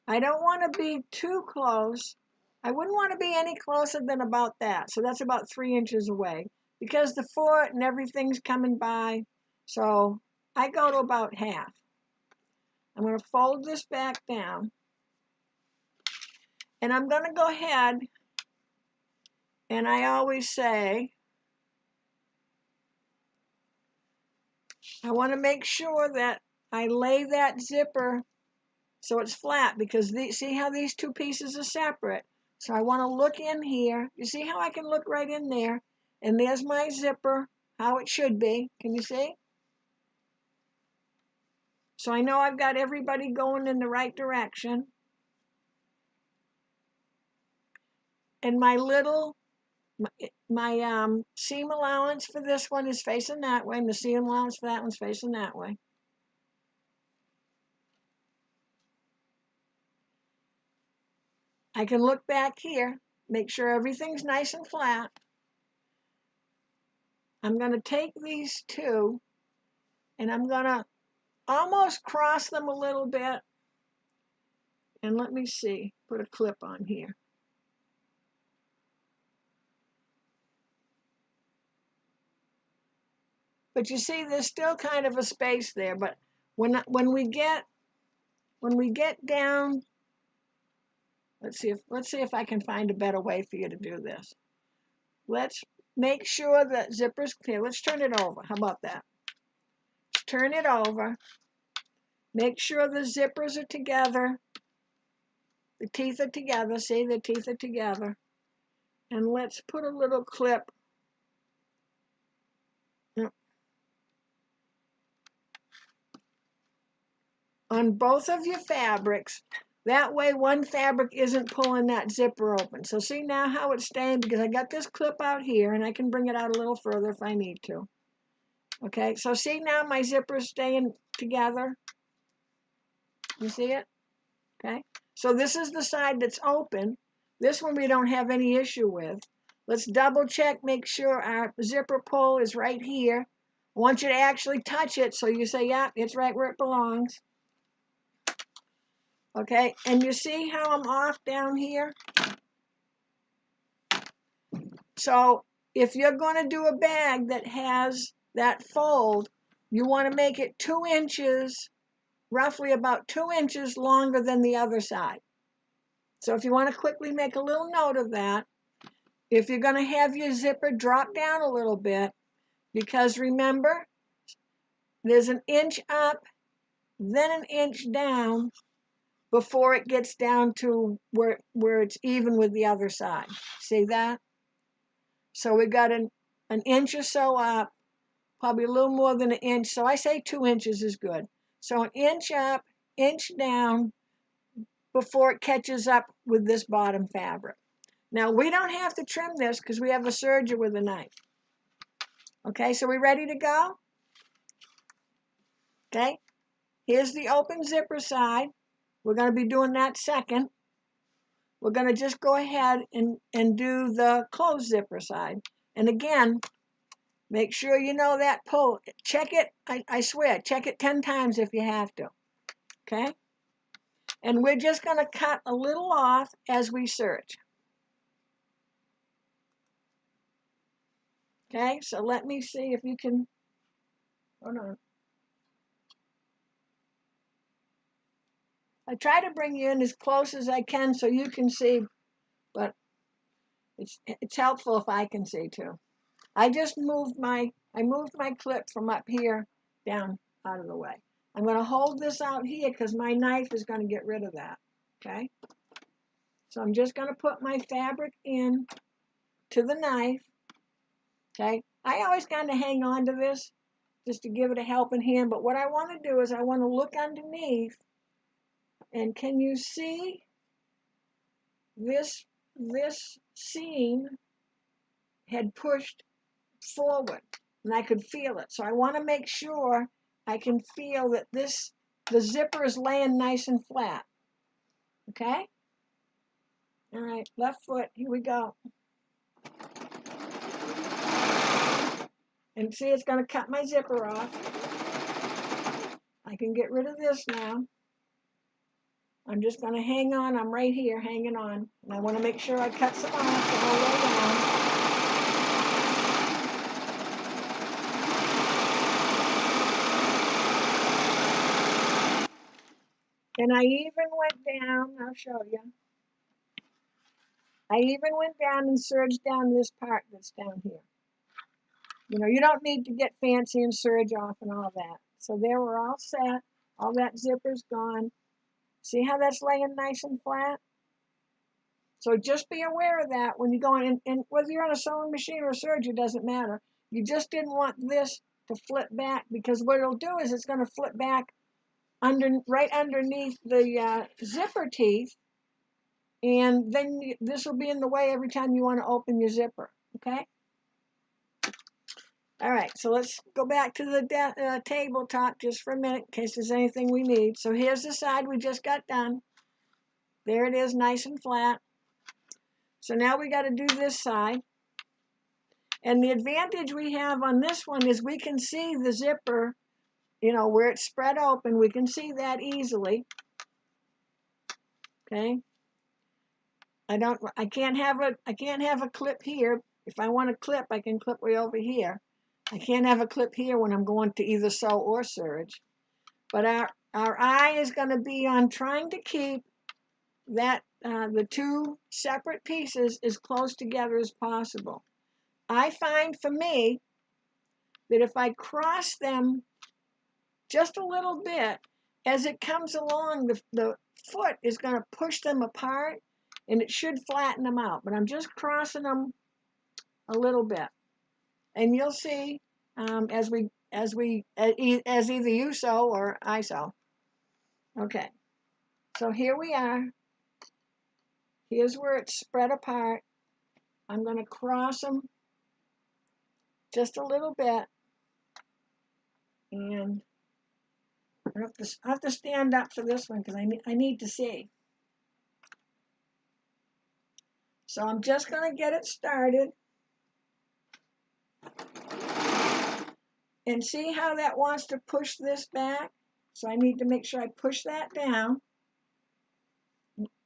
I don't want to be too close. I wouldn't want to be any closer than about that. So that's about 3 inches away because the foot and everything's coming by. So I go to about half. I'm going to fold this back down. And I'm going to go ahead, and I always say, I want to make sure that I lay that zipper so it's flat, because see how these two pieces are separate? So I want to look in here. You see how I can look right in there? And there's my zipper, how it should be. Can you see? So I know I've got everybody going in the right direction. And my seam allowance for this one is facing that way, and the seam allowance for that one's facing that way. I can look back here, make sure everything's nice and flat. I'm going to take these two, and I'm going to almost cross them a little bit. And let me see, put a clip on here. But you see, there's still kind of a space there. But when we get down, let's see if I can find a better way for you to do this. Let's make sure that zipper's clear. Let's turn it over. How about that? Turn it over. Make sure the zippers are together. The teeth are together. See, the teeth are together. And let's put a little clip. On both of your fabrics. That way one fabric isn't pulling that zipper open. So see now how it's staying, because I got this clip out here and I can bring it out a little further if I need to. Okay, so see now my zipper's staying together. You see it? Okay, so this is the side that's open. This one we don't have any issue with. Let's double check, make sure our zipper pull is right here. I want you to actually touch it so you say, yeah, it's right where it belongs. Okay, and you see how I'm off down here? So if you're going to do a bag that has that fold, you want to make it 2 inches, roughly about 2 inches longer than the other side. So if you want to quickly make a little note of that, if you're going to have your zipper drop down a little bit, because remember, there's an inch up, then an inch down, before it gets down to where it's even with the other side. See that? So we got an inch or so up, probably a little more than an inch. So I say 2 inches is good. So an inch up, inch down, before it catches up with this bottom fabric. Now we don't have to trim this because we have a serger with a knife. Okay, so we ready to go? Okay, here's the open zipper side. We're going to be doing that second. We're going to just go ahead and do the closed zipper side. And again, make sure you know that pull. Check it, I swear, check it 10 times if you have to. Okay? And we're just going to cut a little off as we serge. Okay, so let me see if you can, hold on. I try to bring you in as close as I can so you can see, but it's helpful if I can see too. I just moved my clip from up here down out of the way. I'm going to hold this out here because my knife is going to get rid of that. Okay, so I'm just going to put my fabric in to the knife. Okay, I always kind of hang on to this just to give it a helping hand, but what I want to do is I want to look underneath, and can you see this seam had pushed forward, and I could feel it. So I want to make sure I can feel that the zipper is laying nice and flat. Okay? All right, left foot, here we go. And see, it's going to cut my zipper off. I can get rid of this now. I'm just going to hang on. I'm right here hanging on. And I want to make sure I cut some off the whole way down. And I even went down, I'll show you. I even went down and serged down this part that's down here. You know, you don't need to get fancy and serge off and all that. So there we're all set. All that zipper's gone. See how that's laying nice and flat? So just be aware of that when you go in, and whether you're on a sewing machine or a serger, it doesn't matter. You just didn't want this to flip back, because what it'll do is it's going to flip back right underneath the zipper teeth, and then this will be in the way every time you want to open your zipper, okay? All right, so let's go back to the tabletop just for a minute in case there's anything we need. So here's the side we just got done. There it is, nice and flat. So now we got to do this side. And the advantage we have on this one is we can see the zipper, you know, where it's spread open. We can see that easily. Okay. I can't have a clip here. If I want to clip, I can clip way over here. I can't have a clip here when I'm going to either sew or serge. But our eye is going to be on trying to keep that the two separate pieces as close together as possible. I find for me that if I cross them just a little bit, as it comes along, the foot is going to push them apart, and it should flatten them out. But I'm just crossing them a little bit, and you'll see as either you sew or I sew. Okay, so here we are. Here's where it's spread apart. I'm going to cross them just a little bit, and I have to stand up for this one because I need to see. So I'm just going to get it started. And see how that wants to push this back? So I need to make sure I push that down.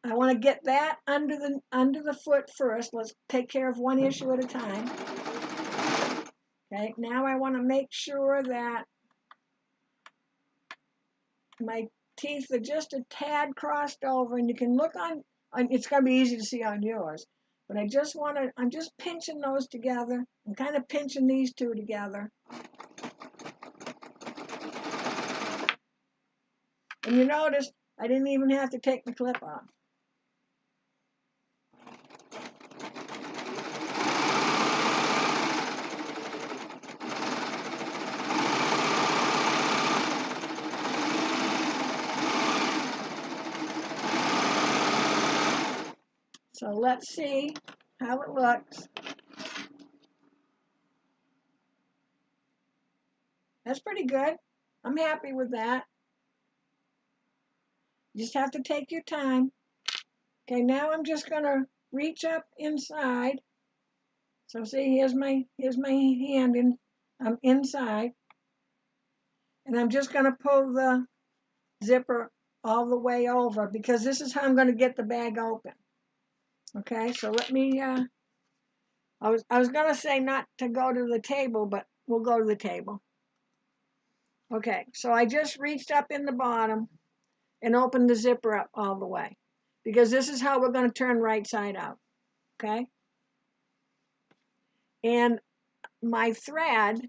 I want to get that under the foot first. Let's take care of one issue at a time. Okay, now I want to make sure that my teeth are just a tad crossed over, and you can look on it's going to be easy to see on yours. But I'm just pinching those together. I'm kind of pinching these two together. And you notice I didn't even have to take the clip off. So let's see how it looks. That's pretty good. I'm happy with that. You just have to take your time. Okay, now I'm just going to reach up inside. So see, here's my hand in. I'm inside. And I'm just going to pull the zipper all the way over, because this is how I'm going to get the bag open. Okay, so let me, I was going to say not to go to the table, but we'll go to the table. Okay, so I just reached up in the bottom and opened the zipper up all the way, because this is how we're going to turn right side out. Okay, and my thread,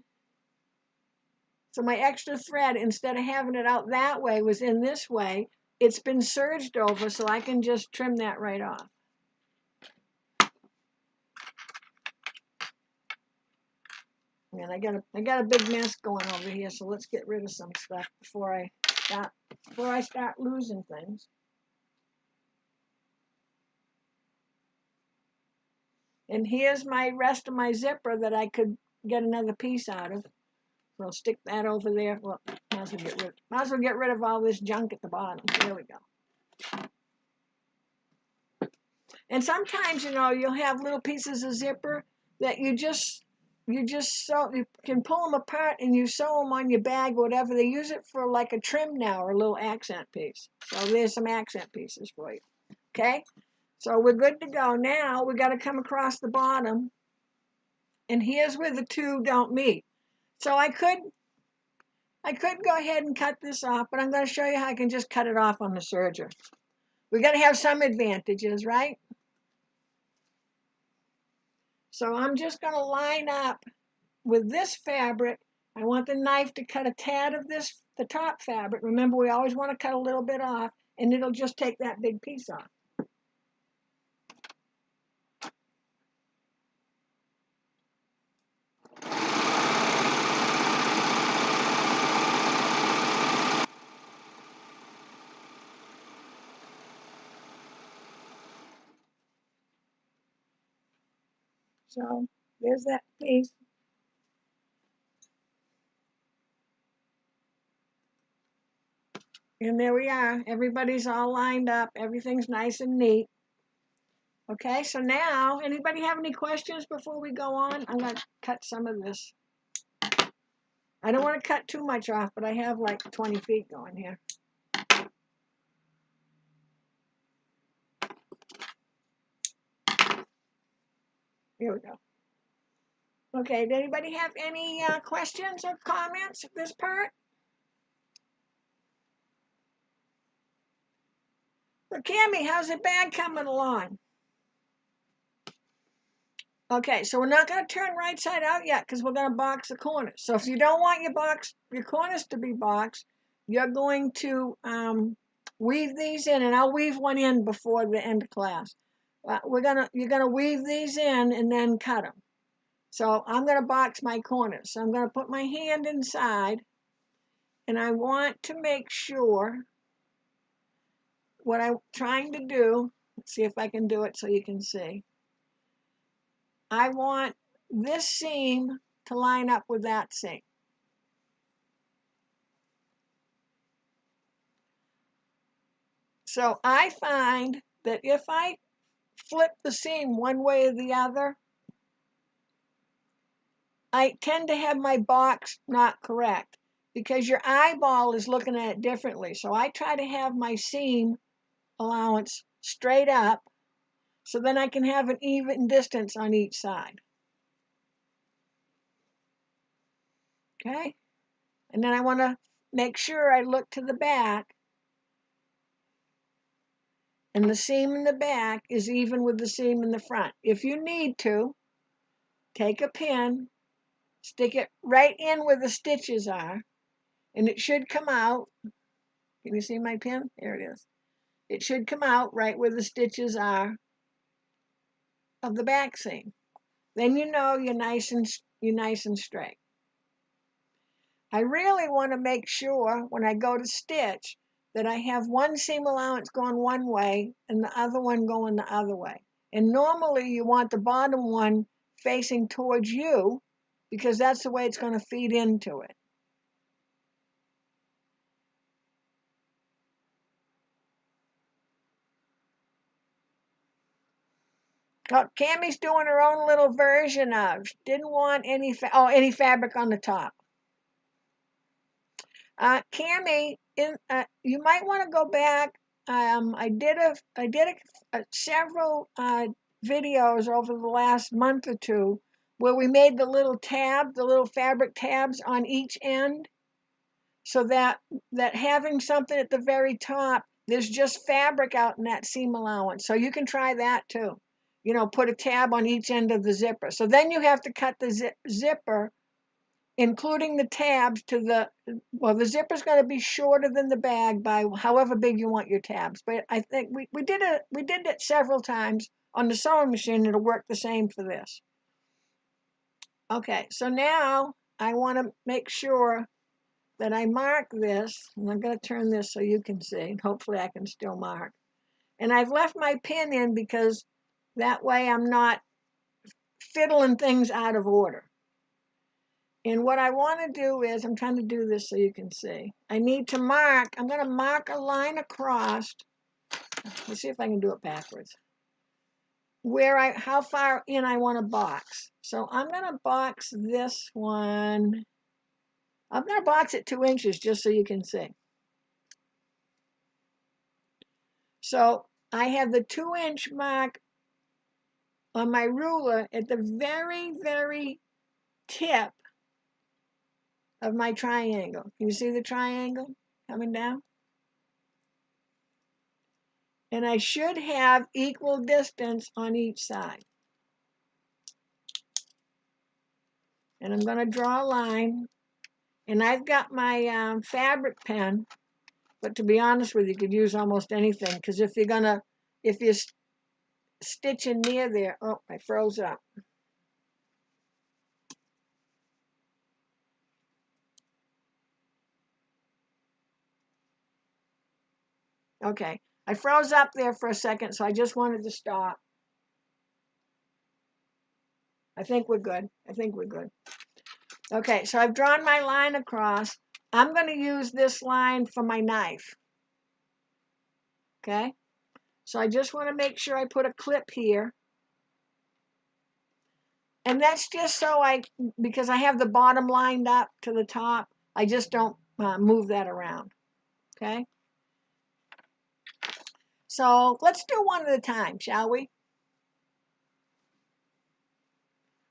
so my extra thread, instead of having it out that way, was in this way. It's been serged over, so I can just trim that right off. And I got a big mess going over here, so let's get rid of some stuff before I start losing things. And here's my rest of my zipper that I could get another piece out of. So I'll stick that over there. Well, might as well get rid of all this junk at the bottom. There we go. And sometimes, you know, you'll have little pieces of zipper that you can pull them apart and you sew them on your bag, whatever. They use it for like a trim now, or a little accent piece. So there's some accent pieces for you. Okay, so we're good to go. Now we got to come across the bottom, and here's where the two don't meet. So I could go ahead and cut this off, but I'm going to show you how I can just cut it off on the serger. We're going to have some advantages, right? So I'm just going to line up with this fabric. I want the knife to cut a tad of this, the top fabric. Remember, we always want to cut a little bit off, and it'll just take that big piece off. So there's that piece. And there we are. Everybody's all lined up. Everything's nice and neat. Okay, so now, anybody have any questions before we go on? I'm going to cut some of this. I don't want to cut too much off, but I have like 20 feet going here. Here we go. Okay, did anybody have any questions or comments at this part? So Cammie, how's the bag coming along? Okay, so we're not going to turn right side out yet because we're going to box the corners. So if you don't want your corners to be boxed, you're going to weave these in, and I'll weave one in before the end of class. You're gonna weave these in and then cut them. So I'm gonna box my corners. So I'm gonna put my hand inside, and I want to make sure what I'm trying to do. Let's see if I can do it so you can see. I want this seam to line up with that seam. So I find that if I flip the seam one way or the other, I tend to have my box not correct because your eyeball is looking at it differently. So I try to have my seam allowance straight up so then I can have an even distance on each side. Okay? And then I want to make sure I look to the back and the seam in the back is even with the seam in the front. If you need to, take a pin, stick it right in where the stitches are, and it should come out. Can you see my pin? There it is. It should come out right where the stitches are of the back seam. Then you know you're nice and straight. I really want to make sure when I go to stitch that I have one seam allowance going one way and the other one going the other way. And normally you want the bottom one facing towards you because that's the way it's going to feed into it. Oh, Cammie's doing her own little version of. Didn't want any any fabric on the top. Cammie, you might want to go back. I did several videos over the last month or two where we made the little fabric tabs on each end, so that having something at the very top, there's just fabric out in that seam allowance. So you can try that too. You know, put a tab on each end of the zipper. So then you have to cut the zipper, including the tabs to the zipper's going to be shorter than the bag by however big you want your tabs. But I think we did it several times on the sewing machine. It'll work the same for this. Okay, so now I want to make sure that I mark this, and I'm going to turn this so you can see. Hopefully I can still mark. And I've left my pin in because that way I'm not fiddling things out of order. And what I want to do is, I'm trying to do this so you can see. I need to mark, I'm going to mark a line across. Let's see if I can do it backwards. How far in I want to box. So I'm going to box this one. I'm going to box it 2 inches just so you can see. So I have the 2-inch mark on my ruler at the very, very tip of my triangle. Can you see the triangle coming down? And I should have equal distance on each side. And I'm going to draw a line. And I've got my fabric pen, but to be honest with you, you could use almost anything, because if you're stitching near there, oh, I froze up. Okay, I froze up there for a second, so I just wanted to stop. I think we're good. I think we're good. Okay, so I've drawn my line across. I'm going to use this line for my knife. Okay, so I just want to make sure I put a clip here. And that's just so because I have the bottom lined up to the top, I just don't move that around. Okay, so let's do one at a time, shall we?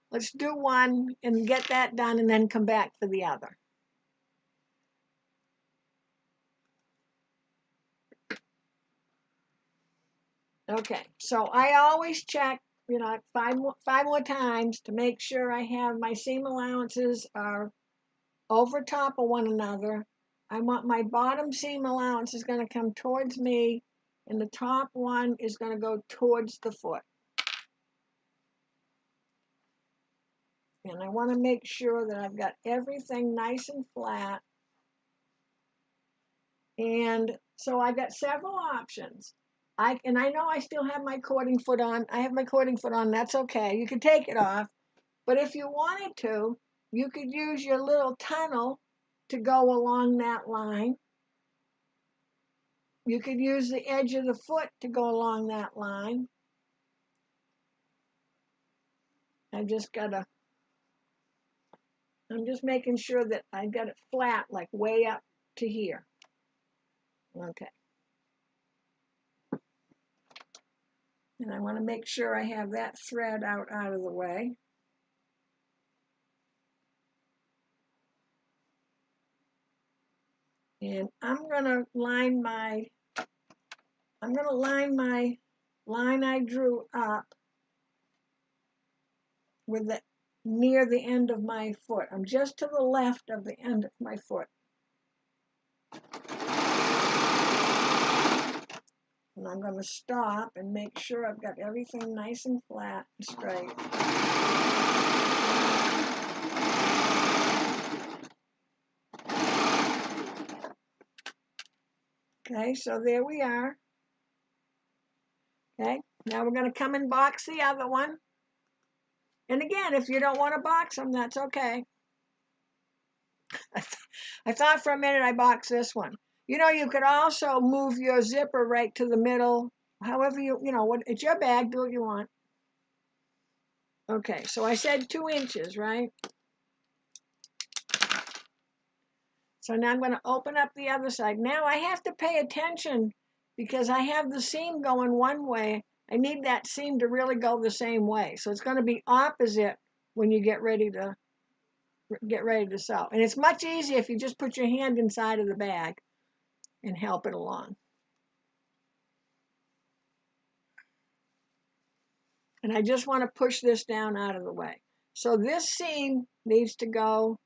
Let's do one and get that done and then come back for the other. Okay, so I always check, five more times to make sure I have my seam allowances are over top of one another. I want my bottom seam allowance is going to come towards me, and the top one is going to go towards the foot. And I want to make sure that I've got everything nice and flat. And so I've got several options. I know I still have my cording foot on. I have my cording foot on. That's okay. You can take it off. But if you wanted to, you could use your little tunnel to go along that line. You could use the edge of the foot to go along that line. I'm just making sure that I got it flat, like way up to here. Okay. And I want to make sure I have that thread out of the way. And I'm going to line my line I drew up with the near the end of my foot. I'm just to the left of the end of my foot. And I'm going to stop and make sure I've got everything nice and flat and straight. Okay, so there we are. Okay, now we're going to come and box the other one. And again, if you don't want to box them, that's okay. I thought for a minute I boxed this one. You could also move your zipper right to the middle. However it's your bag, do what you want. Okay, so I said 2 inches, right? So now I'm going to open up the other side. Now I have to pay attention because I have the seam going one way. I need that seam to really go the same way. So it's going to be opposite when you get ready to sew. And it's much easier if you just put your hand inside of the bag and help it along. And I just want to push this down out of the way. So this seam needs to go,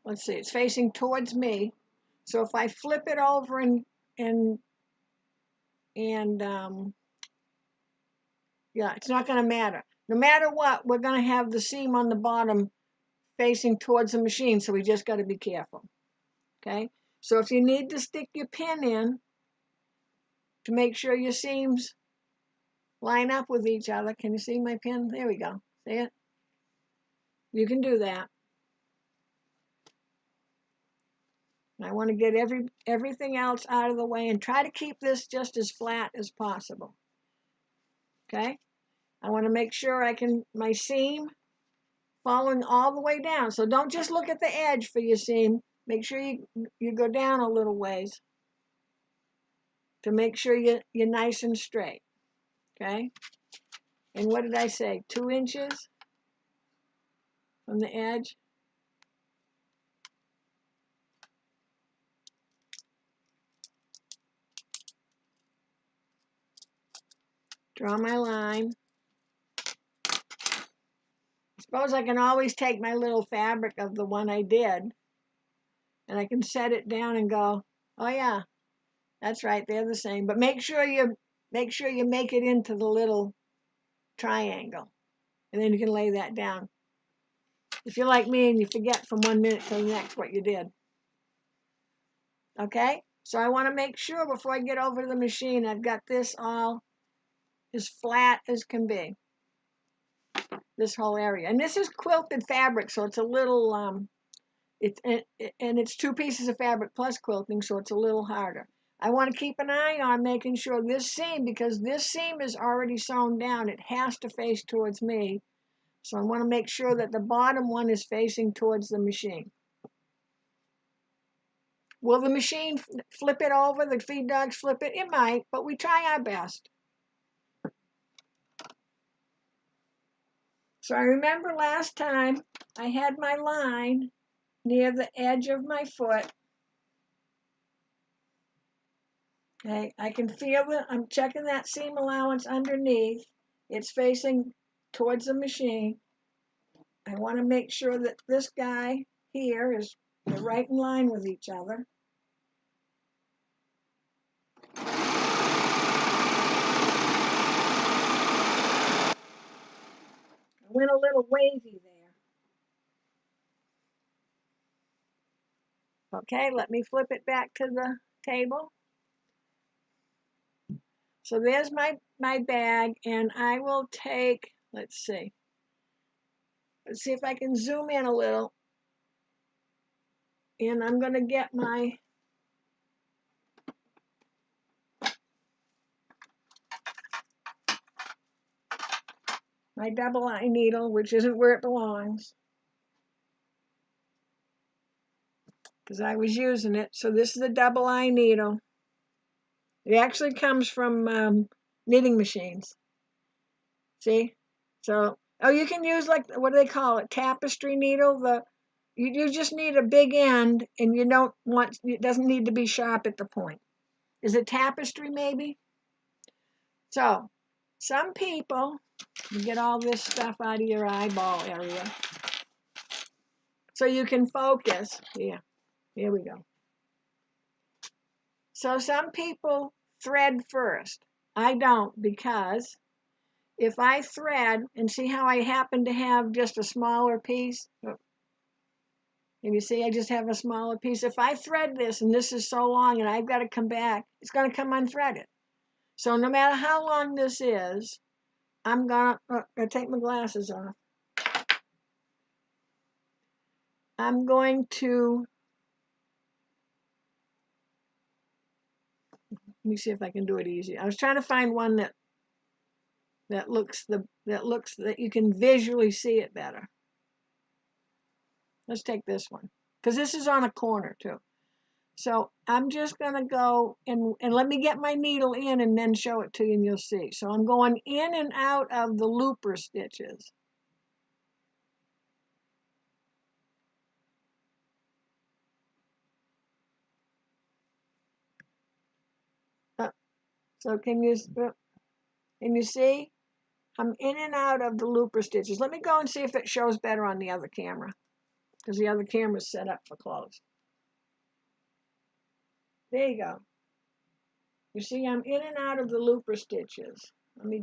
let's see, it's facing towards me. So if I flip it over yeah, it's not going to matter. No matter what, we're going to have the seam on the bottom facing towards the machine, so we just got to be careful. Okay? So if you need to stick your pin in to make sure your seams line up with each other, can you see my pin? There we go. See it? You can do that. I want to get everything else out of the way and try to keep this just as flat as possible. Okay? I want to make sure my seam following all the way down. So don't just look at the edge for your seam. Make sure you go down a little ways to make sure you're nice and straight. Okay? And what did I say? 2 inches from the edge. Draw my line. Suppose I can always take my little fabric of the one I did, and I can set it down and go, oh yeah, that's right, they're the same. But make sure you make it into the little triangle, and then you can lay that down. If you're like me and you forget from 1 minute to the next what you did. Okay? So I want to make sure before I get over to the machine, I've got this all as flat as can be. This whole area. And this is quilted fabric, so it's a little, it's 2 pieces of fabric plus quilting, so it's a little harder. I want to keep an eye on making sure this seam, because this seam is already sewn down, it has to face towards me. So I want to make sure that the bottom one is facing towards the machine. Will the machine flip it over, the feed dogs flip it? It might, but we try our best. So I remember last time I had my line near the edge of my foot. Okay, I can feel that I'm checking that seam allowance underneath. It's facing towards the machine. I want to make sure that this guy here is right in line with each other. I went a little wavy there. Okay, let me flip it back to the table. So there's my bag, and I will take, let's see if I can zoom in a little. And I'm going to get my double eye needle, which isn't where it belongs, because I was using it. So this is a double eye needle. It actually comes from knitting machines. See? So, oh, you can use, like, what do they call it? Tapestry needle. You just need a big end, and it doesn't need to be sharp at the point. Is it tapestry maybe? So, some people, you get all this stuff out of your eyeball area so you can focus. Yeah, here we go. So some people thread first. I don't, because if I thread, and see how I happen to have just a smaller piece? And you see, I just have a smaller piece. If I thread this, and this is so long, and I've got to come back, it's going to come unthreaded. So no matter how long this is, I'm going to take my glasses off. I'm going to, let me see if I can do it easy. I was trying to find one that you can visually see it better. Let's take this one, because this is on a corner too. So I'm just going to go and let me get my needle in and then show it to you, and you'll see. So I'm going in and out of the looper stitches. So can you see? I'm in and out of the looper stitches. Let me go and see if it shows better on the other camera, because the other camera is set up for close. There you go. You see, I'm in and out of the looper stitches. Let me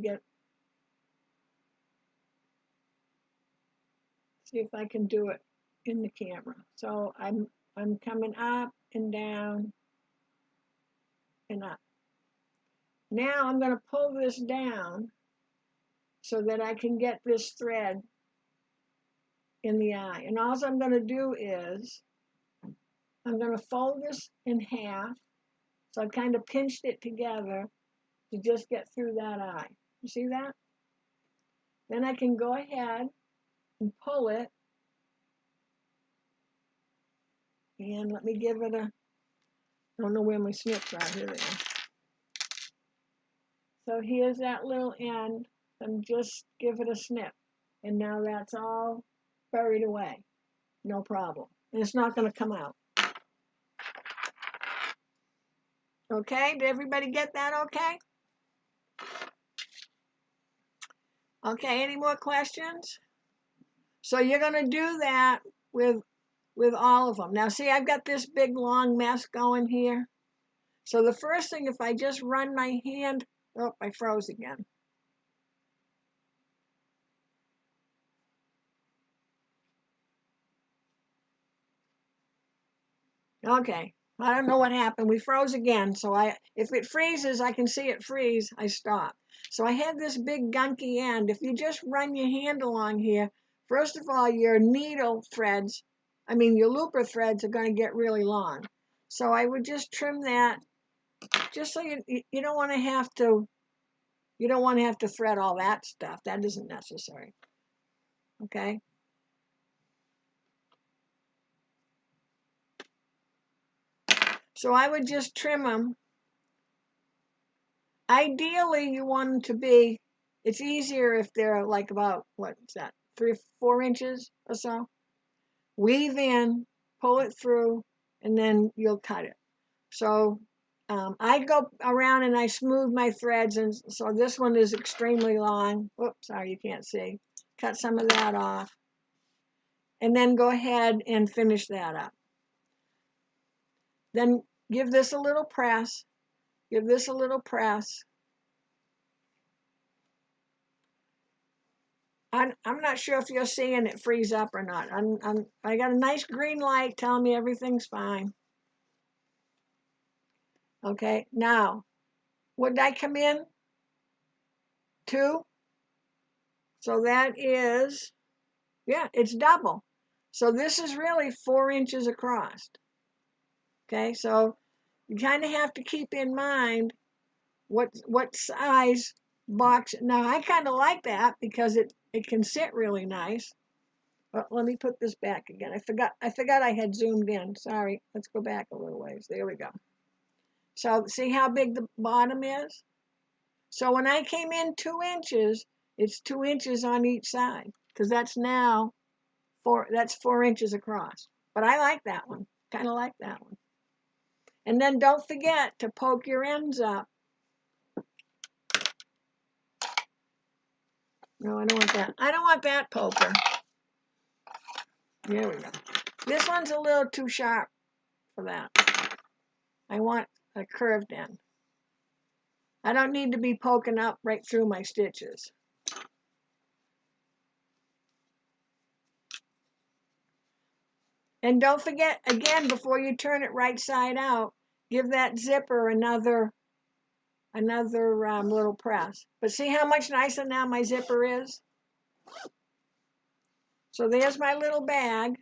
see if I can do it in the camera. So I'm coming up and down and up. Now I'm going to pull this down so that I can get this thread in the eye. And all I'm going to do is I'm going to fold this in half. So I've kind of pinched it together to just get through that eye. You see that? Then I can go ahead and pull it. And let me give it I don't know where my snips are. Here they are. So here's that little end, and just give it a snip. And now that's all buried away. No problem. And it's not going to come out. Okay, did everybody get that okay? Okay, any more questions? So you're going to do that with all of them. Now see, I've got this big long mess going here. So the first thing, if I just run my hand, oh, I froze again. Okay, I don't know what happened. We froze again. So if it freezes, I can see it freeze, I stop. So I have this big gunky end. If you just run your hand along here, first of all, your needle threads, your looper threads are going to get really long. So I would just trim that, just so you don't want to have to, thread all that stuff. That isn't necessary. Okay. So I would just trim them. Ideally, you want them to be, it's easier if they're like about, what's that, 3 or 4 inches or so. Weave in, pull it through, and then you'll cut it. So I go around and I smooth my threads, and so this one is extremely long. Oops, sorry, you can't see. Cut some of that off. And then go ahead and finish that up. Then give this a little press. Give this a little press. I'm not sure if you're seeing it freeze up or not. I got a nice green light telling me everything's fine. Okay, now, what did I come in? 2. So that is, yeah, it's double. So this is really 4 inches across. Okay, so you kind of have to keep in mind what size box. Now I kind of like that because it can sit really nice. But let me put this back again. I forgot I had zoomed in. Sorry. Let's go back a little ways. There we go. So see how big the bottom is? So when I came in 2 inches, it's 2 inches on each side, because that's now 4 inches across. But I like that one. Kind of like that one. And then don't forget to poke your ends up. No, I don't want that. I don't want that poker. There we go. This one's a little too sharp for that. I want a curved end. I don't need to be poking up right through my stitches. And don't forget, again, before you turn it right side out, give that zipper another little press. But see how much nicer now my zipper is? So there's my little bag.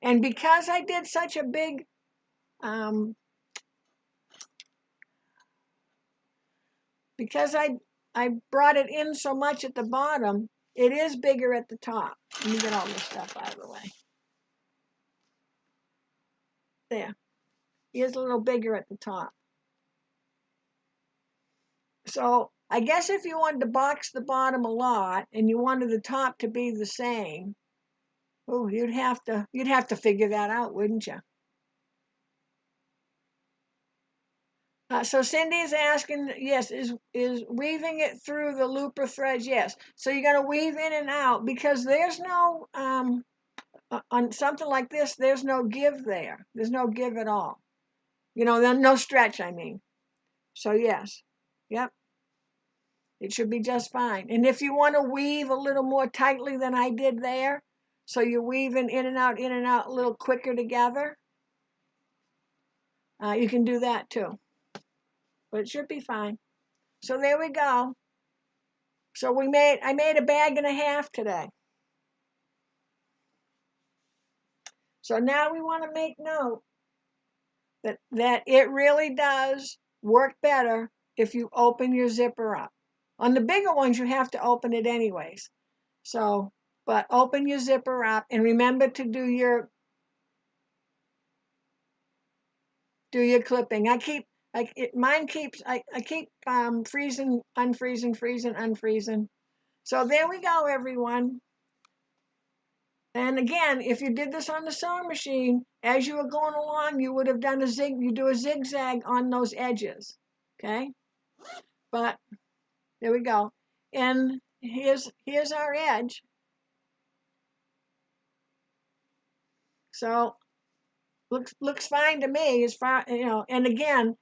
And because I did such a big, because I brought it in so much at the bottom, it is bigger at the top. Let me get all this stuff out of the way. There. It is a little bigger at the top. So I guess if you wanted to box the bottom a lot and you wanted the top to be the same, oh, you'd have to figure that out, wouldn't you? So Cindy is asking, yes, is weaving it through the looper threads? Yes. So you're going to weave in and out, because there's no, on something like this, there's no give there. There's no give at all. There's no stretch, I mean. So yes, yep. It should be just fine. And if you want to weave a little more tightly than I did there, so you're weaving in and out a little quicker together, you can do that too. But it should be fine. So there we go. So I made a bag and a half today. So now we want to make note that it really does work better if you open your zipper up. On the bigger ones, you have to open it anyways. So, but open your zipper up, and remember to do your clipping. I keep freezing, unfreezing, freezing, unfreezing. So there we go, everyone. And again, if you did this on the sewing machine, as you were going along, you would have done you do a zigzag on those edges, okay? But there we go. And here's our edge. So looks fine to me as far, and again,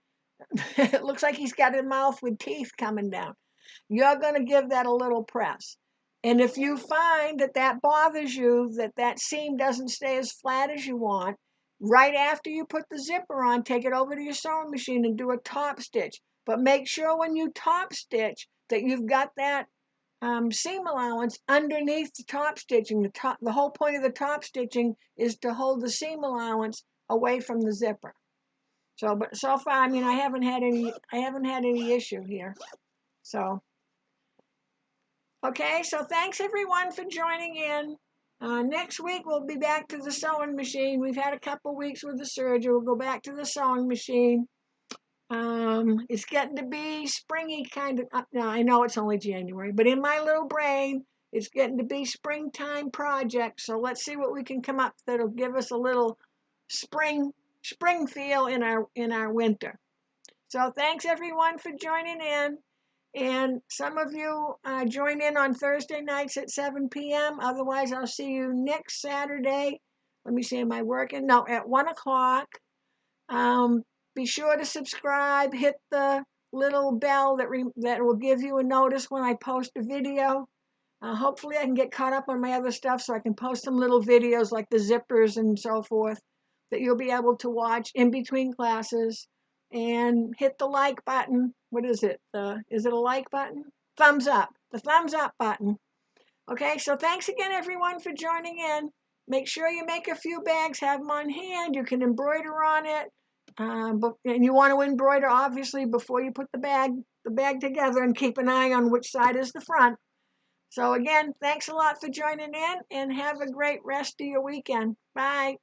it looks like he's got a mouth with teeth coming down. You're going to give that a little press. And if you find that that bothers you, that seam doesn't stay as flat as you want, right after you put the zipper on, take it over to your sewing machine and do a top stitch. But make sure when you top stitch that you've got that seam allowance underneath the top stitching. The whole point of the top stitching is to hold the seam allowance away from the zipper. So, but so far, I mean, I haven't had any issue here. So, okay, so thanks everyone for joining in. Next week we'll be back to the sewing machine. We've had a couple weeks with the Serger. We'll go back to the sewing machine. It's getting to be springy kind of. Now I know it's only January, but in my little brain, it's getting to be springtime project. So let's see what we can come up that'll give us a little spring feel in our winter. So thanks everyone for joining in. And some of you join in on Thursday nights at 7 p.m. Otherwise, I'll see you next Saturday. Let me see, am I working? No, at 1 o'clock. Be sure to subscribe. Hit the little bell that will give you a notice when I post a video. Hopefully, I can get caught up on my other stuff so I can post some little videos like the zippers and so forth that you'll be able to watch in between classes. And hit the like button. What is it? Is it a like button? Thumbs up. The thumbs up button. Okay, so thanks again, everyone, for joining in. Make sure you make a few bags, have them on hand. You can embroider on it. And you want to embroider, obviously, before you put the bag together, and keep an eye on which side is the front. So again, thanks a lot for joining in, and have a great rest of your weekend. Bye.